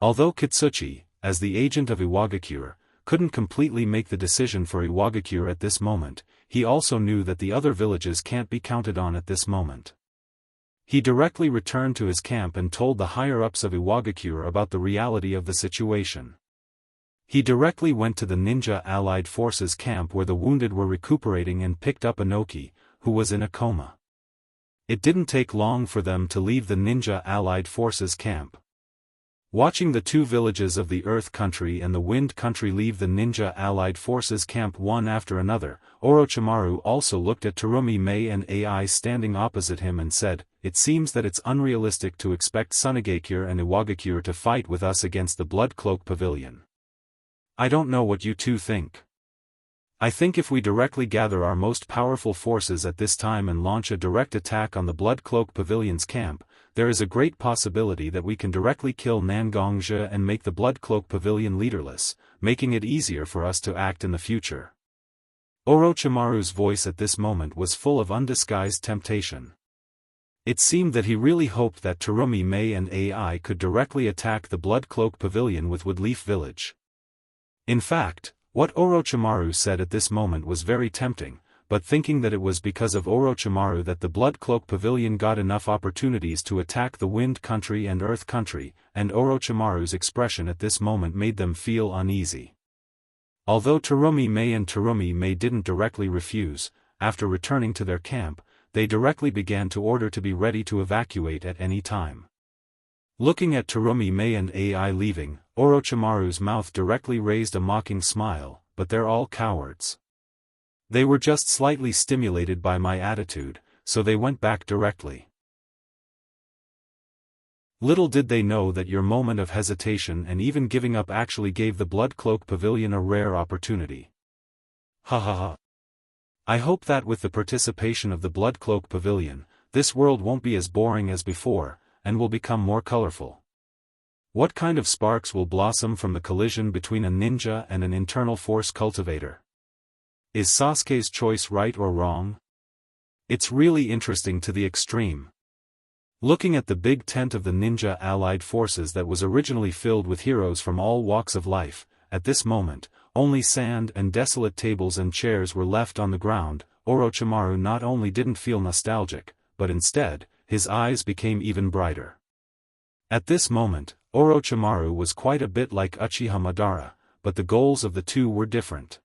Although Kitsuchi, as the agent of Iwagakure, couldn't completely make the decision for Iwagakure at this moment, he also knew that the other villages can't be counted on at this moment. He directly returned to his camp and told the higher-ups of Iwagakure about the reality of the situation. He directly went to the ninja allied forces camp where the wounded were recuperating and picked up Inoki, who was in a coma. It didn't take long for them to leave the ninja allied forces camp. Watching the two villages of the Earth Country and the Wind Country leave the ninja allied forces camp one after another, Orochimaru also looked at Terumi Mei and AI standing opposite him and said, "It seems that it's unrealistic to expect Sunagakure and Iwagakure to fight with us against the Blood Cloak Pavilion. I don't know what you two think. I think if we directly gather our most powerful forces at this time and launch a direct attack on the Blood Cloak Pavilion's camp, there is a great possibility that we can directly kill Nangongzhe and make the Blood Cloak Pavilion leaderless, making it easier for us to act in the future." Orochimaru's voice at this moment was full of undisguised temptation. It seemed that he really hoped that Terumi Mei and AI could directly attack the Blood Cloak Pavilion with Woodleaf Village. In fact, what Orochimaru said at this moment was very tempting, but thinking that it was because of Orochimaru that the Blood Cloak Pavilion got enough opportunities to attack the Wind Country and Earth Country, and Orochimaru's expression at this moment made them feel uneasy. Although Terumi Mei didn't directly refuse, after returning to their camp, they directly began to order to be ready to evacuate at any time. Looking at Terumi Mei and AI leaving, Orochimaru's mouth directly raised a mocking smile, "But they're all cowards. They were just slightly stimulated by my attitude, so they went back directly. Little did they know that your moment of hesitation and even giving up actually gave the Blood Cloak Pavilion a rare opportunity. Ha ha ha. I hope that with the participation of the Blood Cloak Pavilion, this world won't be as boring as before, and will become more colorful. What kind of sparks will blossom from the collision between a ninja and an internal force cultivator? Is Sasuke's choice right or wrong? It's really interesting to the extreme." Looking at the big tent of the ninja allied forces that was originally filled with heroes from all walks of life, at this moment, only sand and desolate tables and chairs were left on the ground. Orochimaru not only didn't feel nostalgic, but instead, his eyes became even brighter. At this moment, Orochimaru was quite a bit like Uchiha Madara, but the goals of the two were different.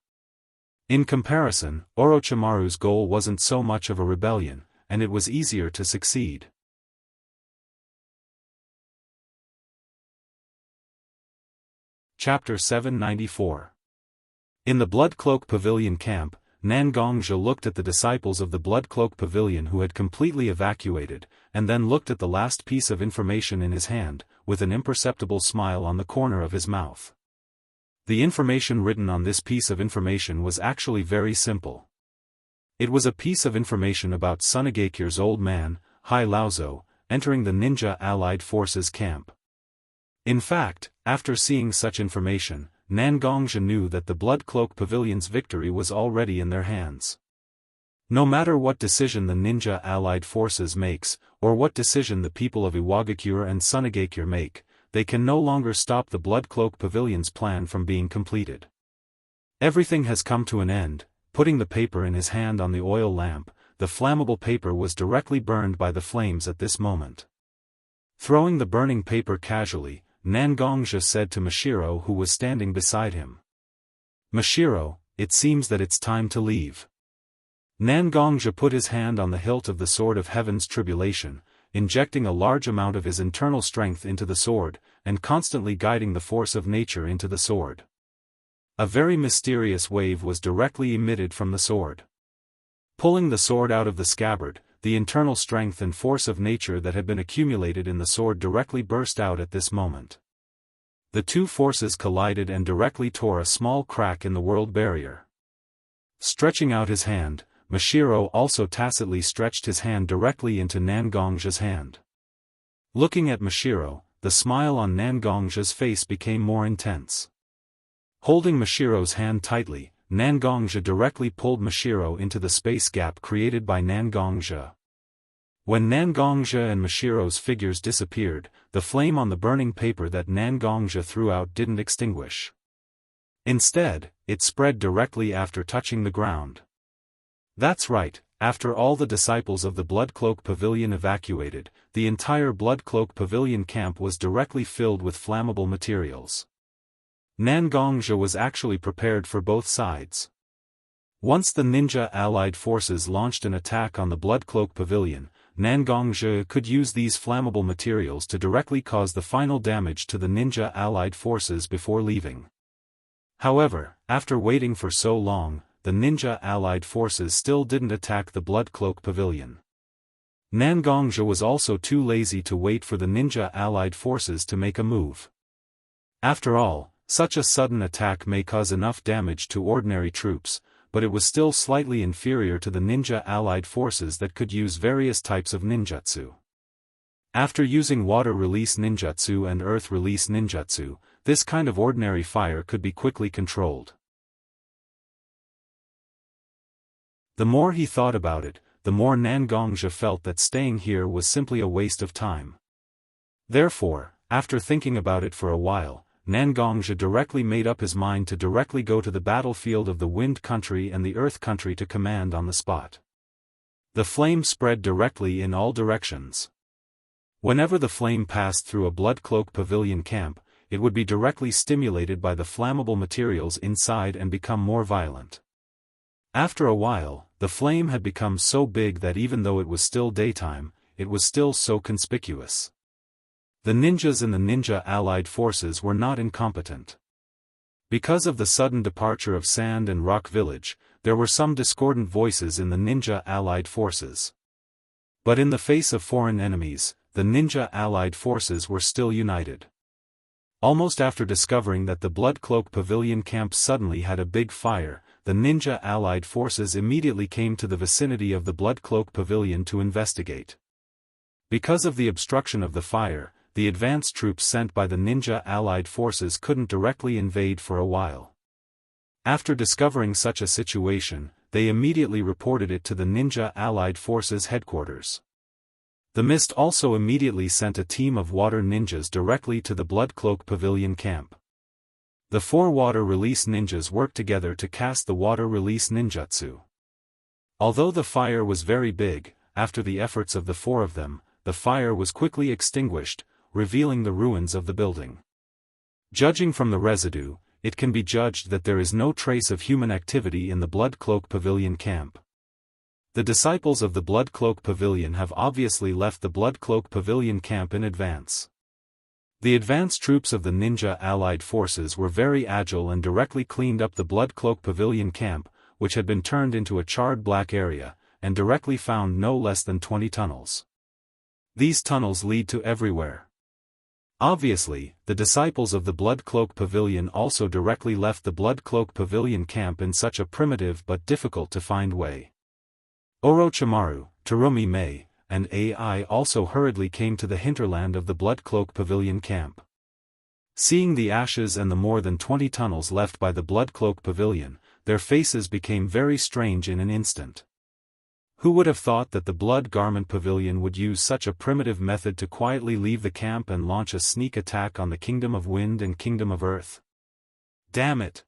In comparison, Orochimaru's goal wasn't so much of a rebellion, and it was easier to succeed. Chapter 794. In the Blood Cloak Pavilion camp, Nangongzhe looked at the disciples of the Blood Cloak Pavilion who had completely evacuated, and then looked at the last piece of information in his hand, with an imperceptible smile on the corner of his mouth. The information written on this piece of information was actually very simple. It was a piece of information about Sunagakure's old man, Hai Laozo, entering the ninja allied forces camp. In fact, after seeing such information, Nangongzhe knew that the Blood Cloak Pavilion's victory was already in their hands. No matter what decision the ninja allied forces makes, or what decision the people of Iwagakure and Sunagakure make, they can no longer stop the Blood Cloak Pavilion's plan from being completed. Everything has come to an end. Putting the paper in his hand on the oil lamp, the flammable paper was directly burned by the flames at this moment. Throwing the burning paper casually, Nangongzhe said to Mashiro who was standing beside him. "Mashiro, it seems that it's time to leave." Nangongzhe put his hand on the hilt of the Sword of Heaven's Tribulation, injecting a large amount of his internal strength into the sword, and constantly guiding the force of nature into the sword. A very mysterious wave was directly emitted from the sword. Pulling the sword out of the scabbard, the internal strength and force of nature that had been accumulated in the sword directly burst out at this moment. The two forces collided and directly tore a small crack in the world barrier. Stretching out his hand, Mashiro also tacitly stretched his hand directly into Nangong's hand. Looking at Mashiro, the smile on Nangong's face became more intense. Holding Mashiro's hand tightly, Nangongja directly pulled Mashiro into the space gap created by Nangongja. When Nangongja and Mashiro's figures disappeared, the flame on the burning paper that Nangongja threw out didn't extinguish. Instead, it spread directly after touching the ground. That's right, after all the disciples of the Blood Cloak Pavilion evacuated, the entire Blood Cloak Pavilion camp was directly filled with flammable materials. Nangongja was actually prepared for both sides. Once the ninja allied forces launched an attack on the Blood Cloak Pavilion, Nangongja could use these flammable materials to directly cause the final damage to the ninja allied forces before leaving. However, after waiting for so long, the ninja allied forces still didn't attack the Blood Cloak Pavilion. Nangongja was also too lazy to wait for the ninja allied forces to make a move. After all, such a sudden attack may cause enough damage to ordinary troops, but it was still slightly inferior to the ninja allied forces that could use various types of ninjutsu. After using water release ninjutsu and earth release ninjutsu, this kind of ordinary fire could be quickly controlled. The more he thought about it, the more Nangongja felt that staying here was simply a waste of time. Therefore, after thinking about it for a while, Nangongja directly made up his mind to directly go to the battlefield of the Wind Country and the Earth Country to command on the spot. The flame spread directly in all directions. Whenever the flame passed through a Blood Cloak Pavilion camp, it would be directly stimulated by the flammable materials inside and become more violent. After a while, the flame had become so big that even though it was still daytime, it was still so conspicuous. The ninjas in the ninja allied forces were not incompetent. Because of the sudden departure of Sand and Rock Village, there were some discordant voices in the ninja allied forces. But in the face of foreign enemies, the ninja allied forces were still united. Almost after discovering that the Blood Cloak Pavilion camp suddenly had a big fire, the ninja allied forces immediately came to the vicinity of the Blood Cloak Pavilion to investigate. Because of the obstruction of the fire, the advance troops sent by the ninja allied forces couldn't directly invade for a while. After discovering such a situation, they immediately reported it to the ninja allied forces headquarters. The Mist also immediately sent a team of water ninjas directly to the Blood Cloak Pavilion camp. The 4 water release ninjas worked together to cast the water release ninjutsu. Although the fire was very big, after the efforts of the 4 of them, the fire was quickly extinguished, revealing the ruins of the building. Judging from the residue, it can be judged that there is no trace of human activity in the Blood Cloak Pavilion camp. The disciples of the Blood Cloak Pavilion have obviously left the Blood Cloak Pavilion camp in advance. The advance troops of the ninja allied forces were very agile and directly cleaned up the Blood Cloak Pavilion camp, which had been turned into a charred black area, and directly found no less than 20 tunnels. These tunnels lead to everywhere. Obviously, the disciples of the Blood Cloak Pavilion also directly left the Blood Cloak Pavilion camp in such a primitive but difficult-to-find way. Orochimaru, Terumi Mei, and AI also hurriedly came to the hinterland of the Blood Cloak Pavilion camp. Seeing the ashes and the more than 20 tunnels left by the Blood Cloak Pavilion, their faces became very strange in an instant. Who would have thought that the Blood Garment Pavilion would use such a primitive method to quietly leave the camp and launch a sneak attack on the Kingdom of Wind and Kingdom of Earth? Damn it!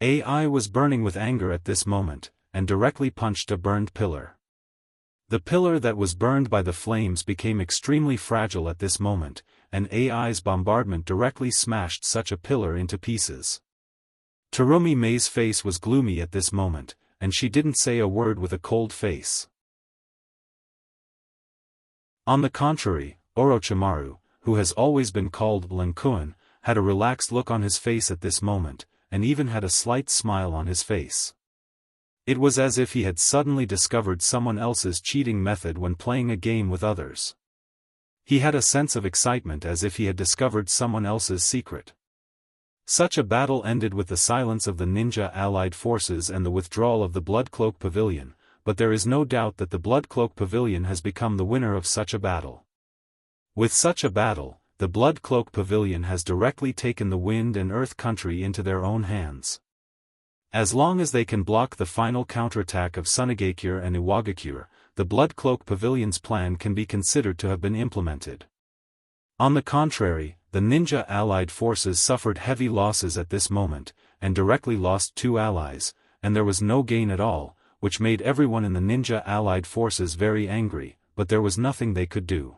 AI was burning with anger at this moment, and directly punched a burned pillar. The pillar that was burned by the flames became extremely fragile at this moment, and AI's bombardment directly smashed such a pillar into pieces. Terumi Mei's face was gloomy at this moment, and she didn't say a word with a cold face. On the contrary, Orochimaru, who has always been called Lankuan, had a relaxed look on his face at this moment, and even had a slight smile on his face. It was as if he had suddenly discovered someone else's cheating method when playing a game with others. He had a sense of excitement as if he had discovered someone else's secret. Such a battle ended with the silence of the ninja allied forces and the withdrawal of the Bloodcloak Pavilion, but there is no doubt that the Bloodcloak Pavilion has become the winner of such a battle. With such a battle, the Bloodcloak Pavilion has directly taken the Wind and Earth country into their own hands. As long as they can block the final counterattack of Sunagakure and Iwagakure, the Bloodcloak Pavilion's plan can be considered to have been implemented. On the contrary, the ninja allied forces suffered heavy losses at this moment, and directly lost 2 allies, and there was no gain at all, which made everyone in the ninja allied forces very angry, but there was nothing they could do.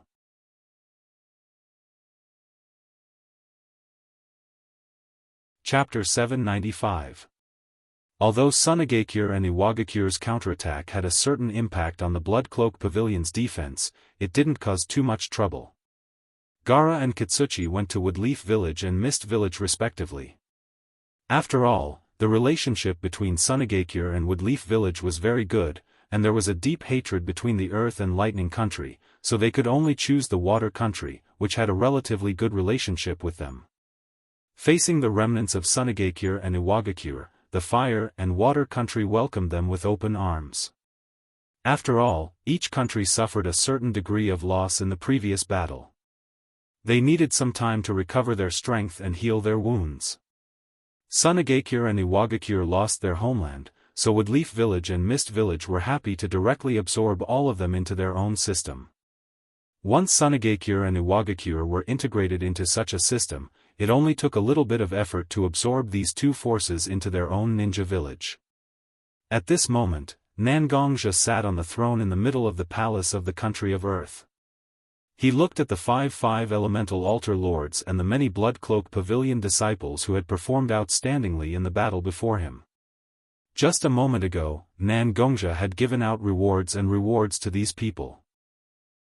Chapter 795. Although Sunagakure and Iwagakure's counterattack had a certain impact on the Bloodcloak Pavilion's defense, it didn't cause too much trouble. Gaara and Katsuchi went to Woodleaf Village and Mist Village respectively. After all, the relationship between Sunagakure and Woodleaf Village was very good, and there was a deep hatred between the Earth and Lightning Country, so they could only choose the Water Country, which had a relatively good relationship with them. Facing the remnants of Sunagakure and Iwagakure, the Fire and Water Country welcomed them with open arms. After all, each country suffered a certain degree of loss in the previous battle. They needed some time to recover their strength and heal their wounds. Sunagakure and Iwagakure lost their homeland, so Woodleaf Village and Mist Village were happy to directly absorb all of them into their own system. Once Sunagakure and Iwagakure were integrated into such a system, it only took a little bit of effort to absorb these 2 forces into their own ninja village. At this moment, Nangongja sat on the throne in the middle of the palace of the country of Earth. He looked at the 5 elemental altar lords and the many Bloodcloak Pavilion disciples who had performed outstandingly in the battle before him. Just a moment ago, Nangongja had given out rewards to these people.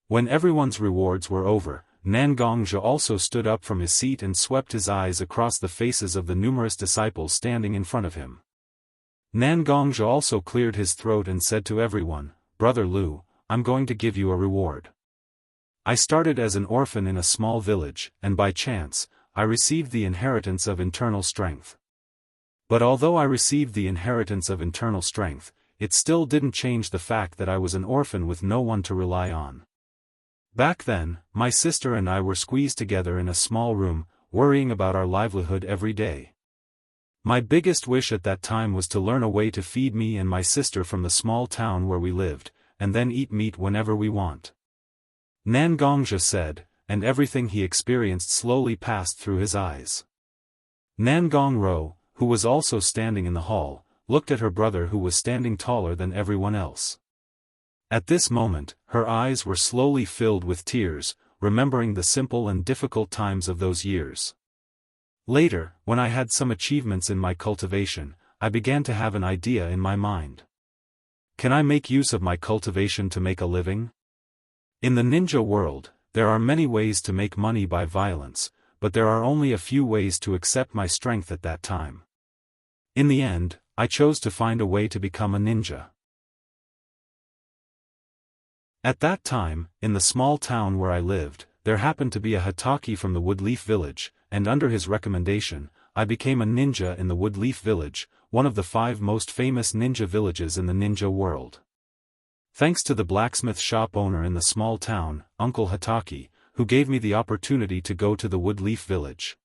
When everyone's rewards were over, Nangongja also stood up from his seat and swept his eyes across the faces of the numerous disciples standing in front of him. Nangongja also cleared his throat and said to everyone, "Brother Lu, I'm going to give you a reward. I started as an orphan in a small village, and by chance, I received the inheritance of internal strength. But although I received the inheritance of internal strength, it still didn't change the fact that I was an orphan with no one to rely on. Back then, my sister and I were squeezed together in a small room, worrying about our livelihood every day. My biggest wish at that time was to learn a way to feed me and my sister from the small town where we lived, and then eat meat whenever we want." Nangongja said, and everything he experienced slowly passed through his eyes. Nangongro, who was also standing in the hall, looked at her brother who was standing taller than everyone else. At this moment, her eyes were slowly filled with tears, remembering the simple and difficult times of those years. Later, when I had some achievements in my cultivation, I began to have an idea in my mind. Can I make use of my cultivation to make a living? In the ninja world, there are many ways to make money by violence, but there are only a few ways to accept my strength at that time. In the end, I chose to find a way to become a ninja. At that time, in the small town where I lived, there happened to be a Hataki from the Woodleaf Village, and under his recommendation, I became a ninja in the Woodleaf Village, one of the 5 most famous ninja villages in the ninja world. Thanks to the blacksmith shop owner in the small town, Uncle Hataki, who gave me the opportunity to go to the Woodleaf Village.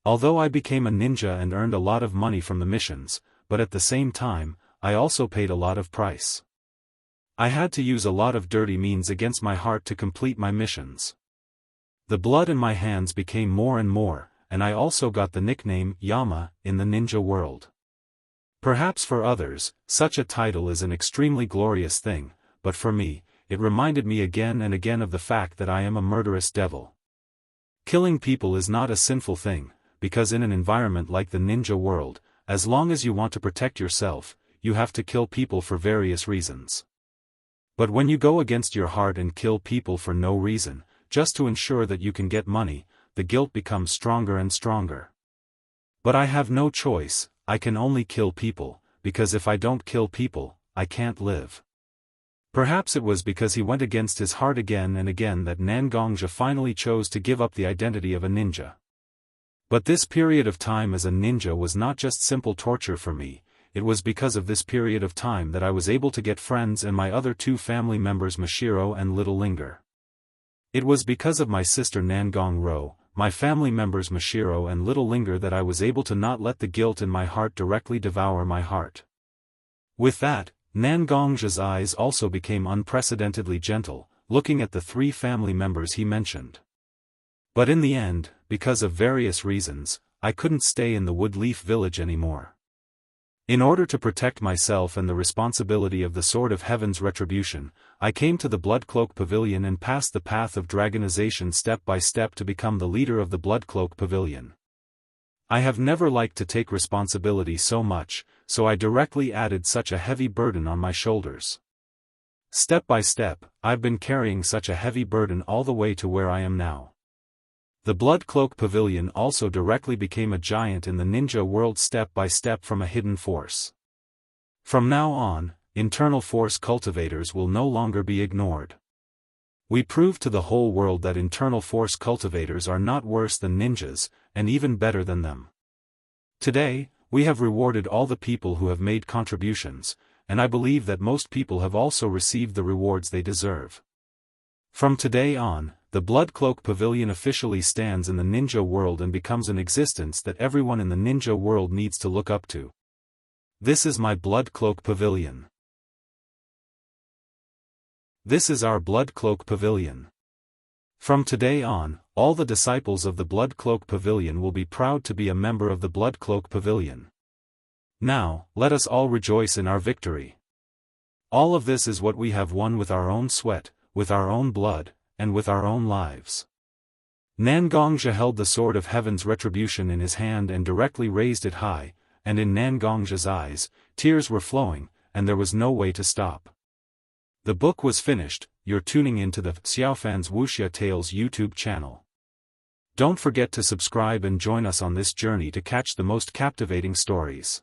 Although I became a ninja and earned a lot of money from the missions, but at the same time, I also paid a lot of price. I had to use a lot of dirty means against my heart to complete my missions. The blood in my hands became more and more, and I also got the nickname Yama in the ninja world. Perhaps for others, such a title is an extremely glorious thing, but for me, it reminded me again and again of the fact that I am a murderous devil. Killing people is not a sinful thing, because in an environment like the ninja world, as long as you want to protect yourself, you have to kill people for various reasons. But when you go against your heart and kill people for no reason, just to ensure that you can get money, the guilt becomes stronger and stronger. But I have no choice, I can only kill people, because if I don't kill people, I can't live. Perhaps it was because he went against his heart again and again that Nangongja finally chose to give up the identity of a ninja. But this period of time as a ninja was not just simple torture for me. It was because of this period of time that I was able to get friends and my other two family members Mashiro and Little Linger. It was because of my sister Nangong-ro, my family members Mashiro and Little Linger that I was able to not let the guilt in my heart directly devour my heart. With that, Nangongja's eyes also became unprecedentedly gentle, looking at the three family members he mentioned. But in the end, because of various reasons, I couldn't stay in the Woodleaf village anymore. In order to protect myself and the responsibility of the Sword of Heaven's retribution, I came to the Bloodcloak Pavilion and passed the path of dragonization step by step to become the leader of the Bloodcloak Pavilion. I have never liked to take responsibility so much, so I directly added such a heavy burden on my shoulders. Step by step, I've been carrying such a heavy burden all the way to where I am now. The Bloodcloak Pavilion also directly became a giant in the ninja world step by step from a hidden force. From now on, internal force cultivators will no longer be ignored. We proved to the whole world that internal force cultivators are not worse than ninjas, and even better than them. Today, we have rewarded all the people who have made contributions, and I believe that most people have also received the rewards they deserve. From today on, the Bloodcloak Pavilion officially stands in the ninja world and becomes an existence that everyone in the ninja world needs to look up to. This is my Bloodcloak Pavilion. This is our Bloodcloak Pavilion. From today on, all the disciples of the Bloodcloak Pavilion will be proud to be a member of the Bloodcloak Pavilion. Now, let us all rejoice in our victory. All of this is what we have won with our own sweat, with our own blood, and with our own lives. Nangongja held the Sword of Heaven's retribution in his hand and directly raised it high, and in Nangongja's eyes, tears were flowing, and there was no way to stop. The book was finished. You're tuning into the Xiaofan's Wuxia Tales YouTube channel. Don't forget to subscribe and join us on this journey to catch the most captivating stories.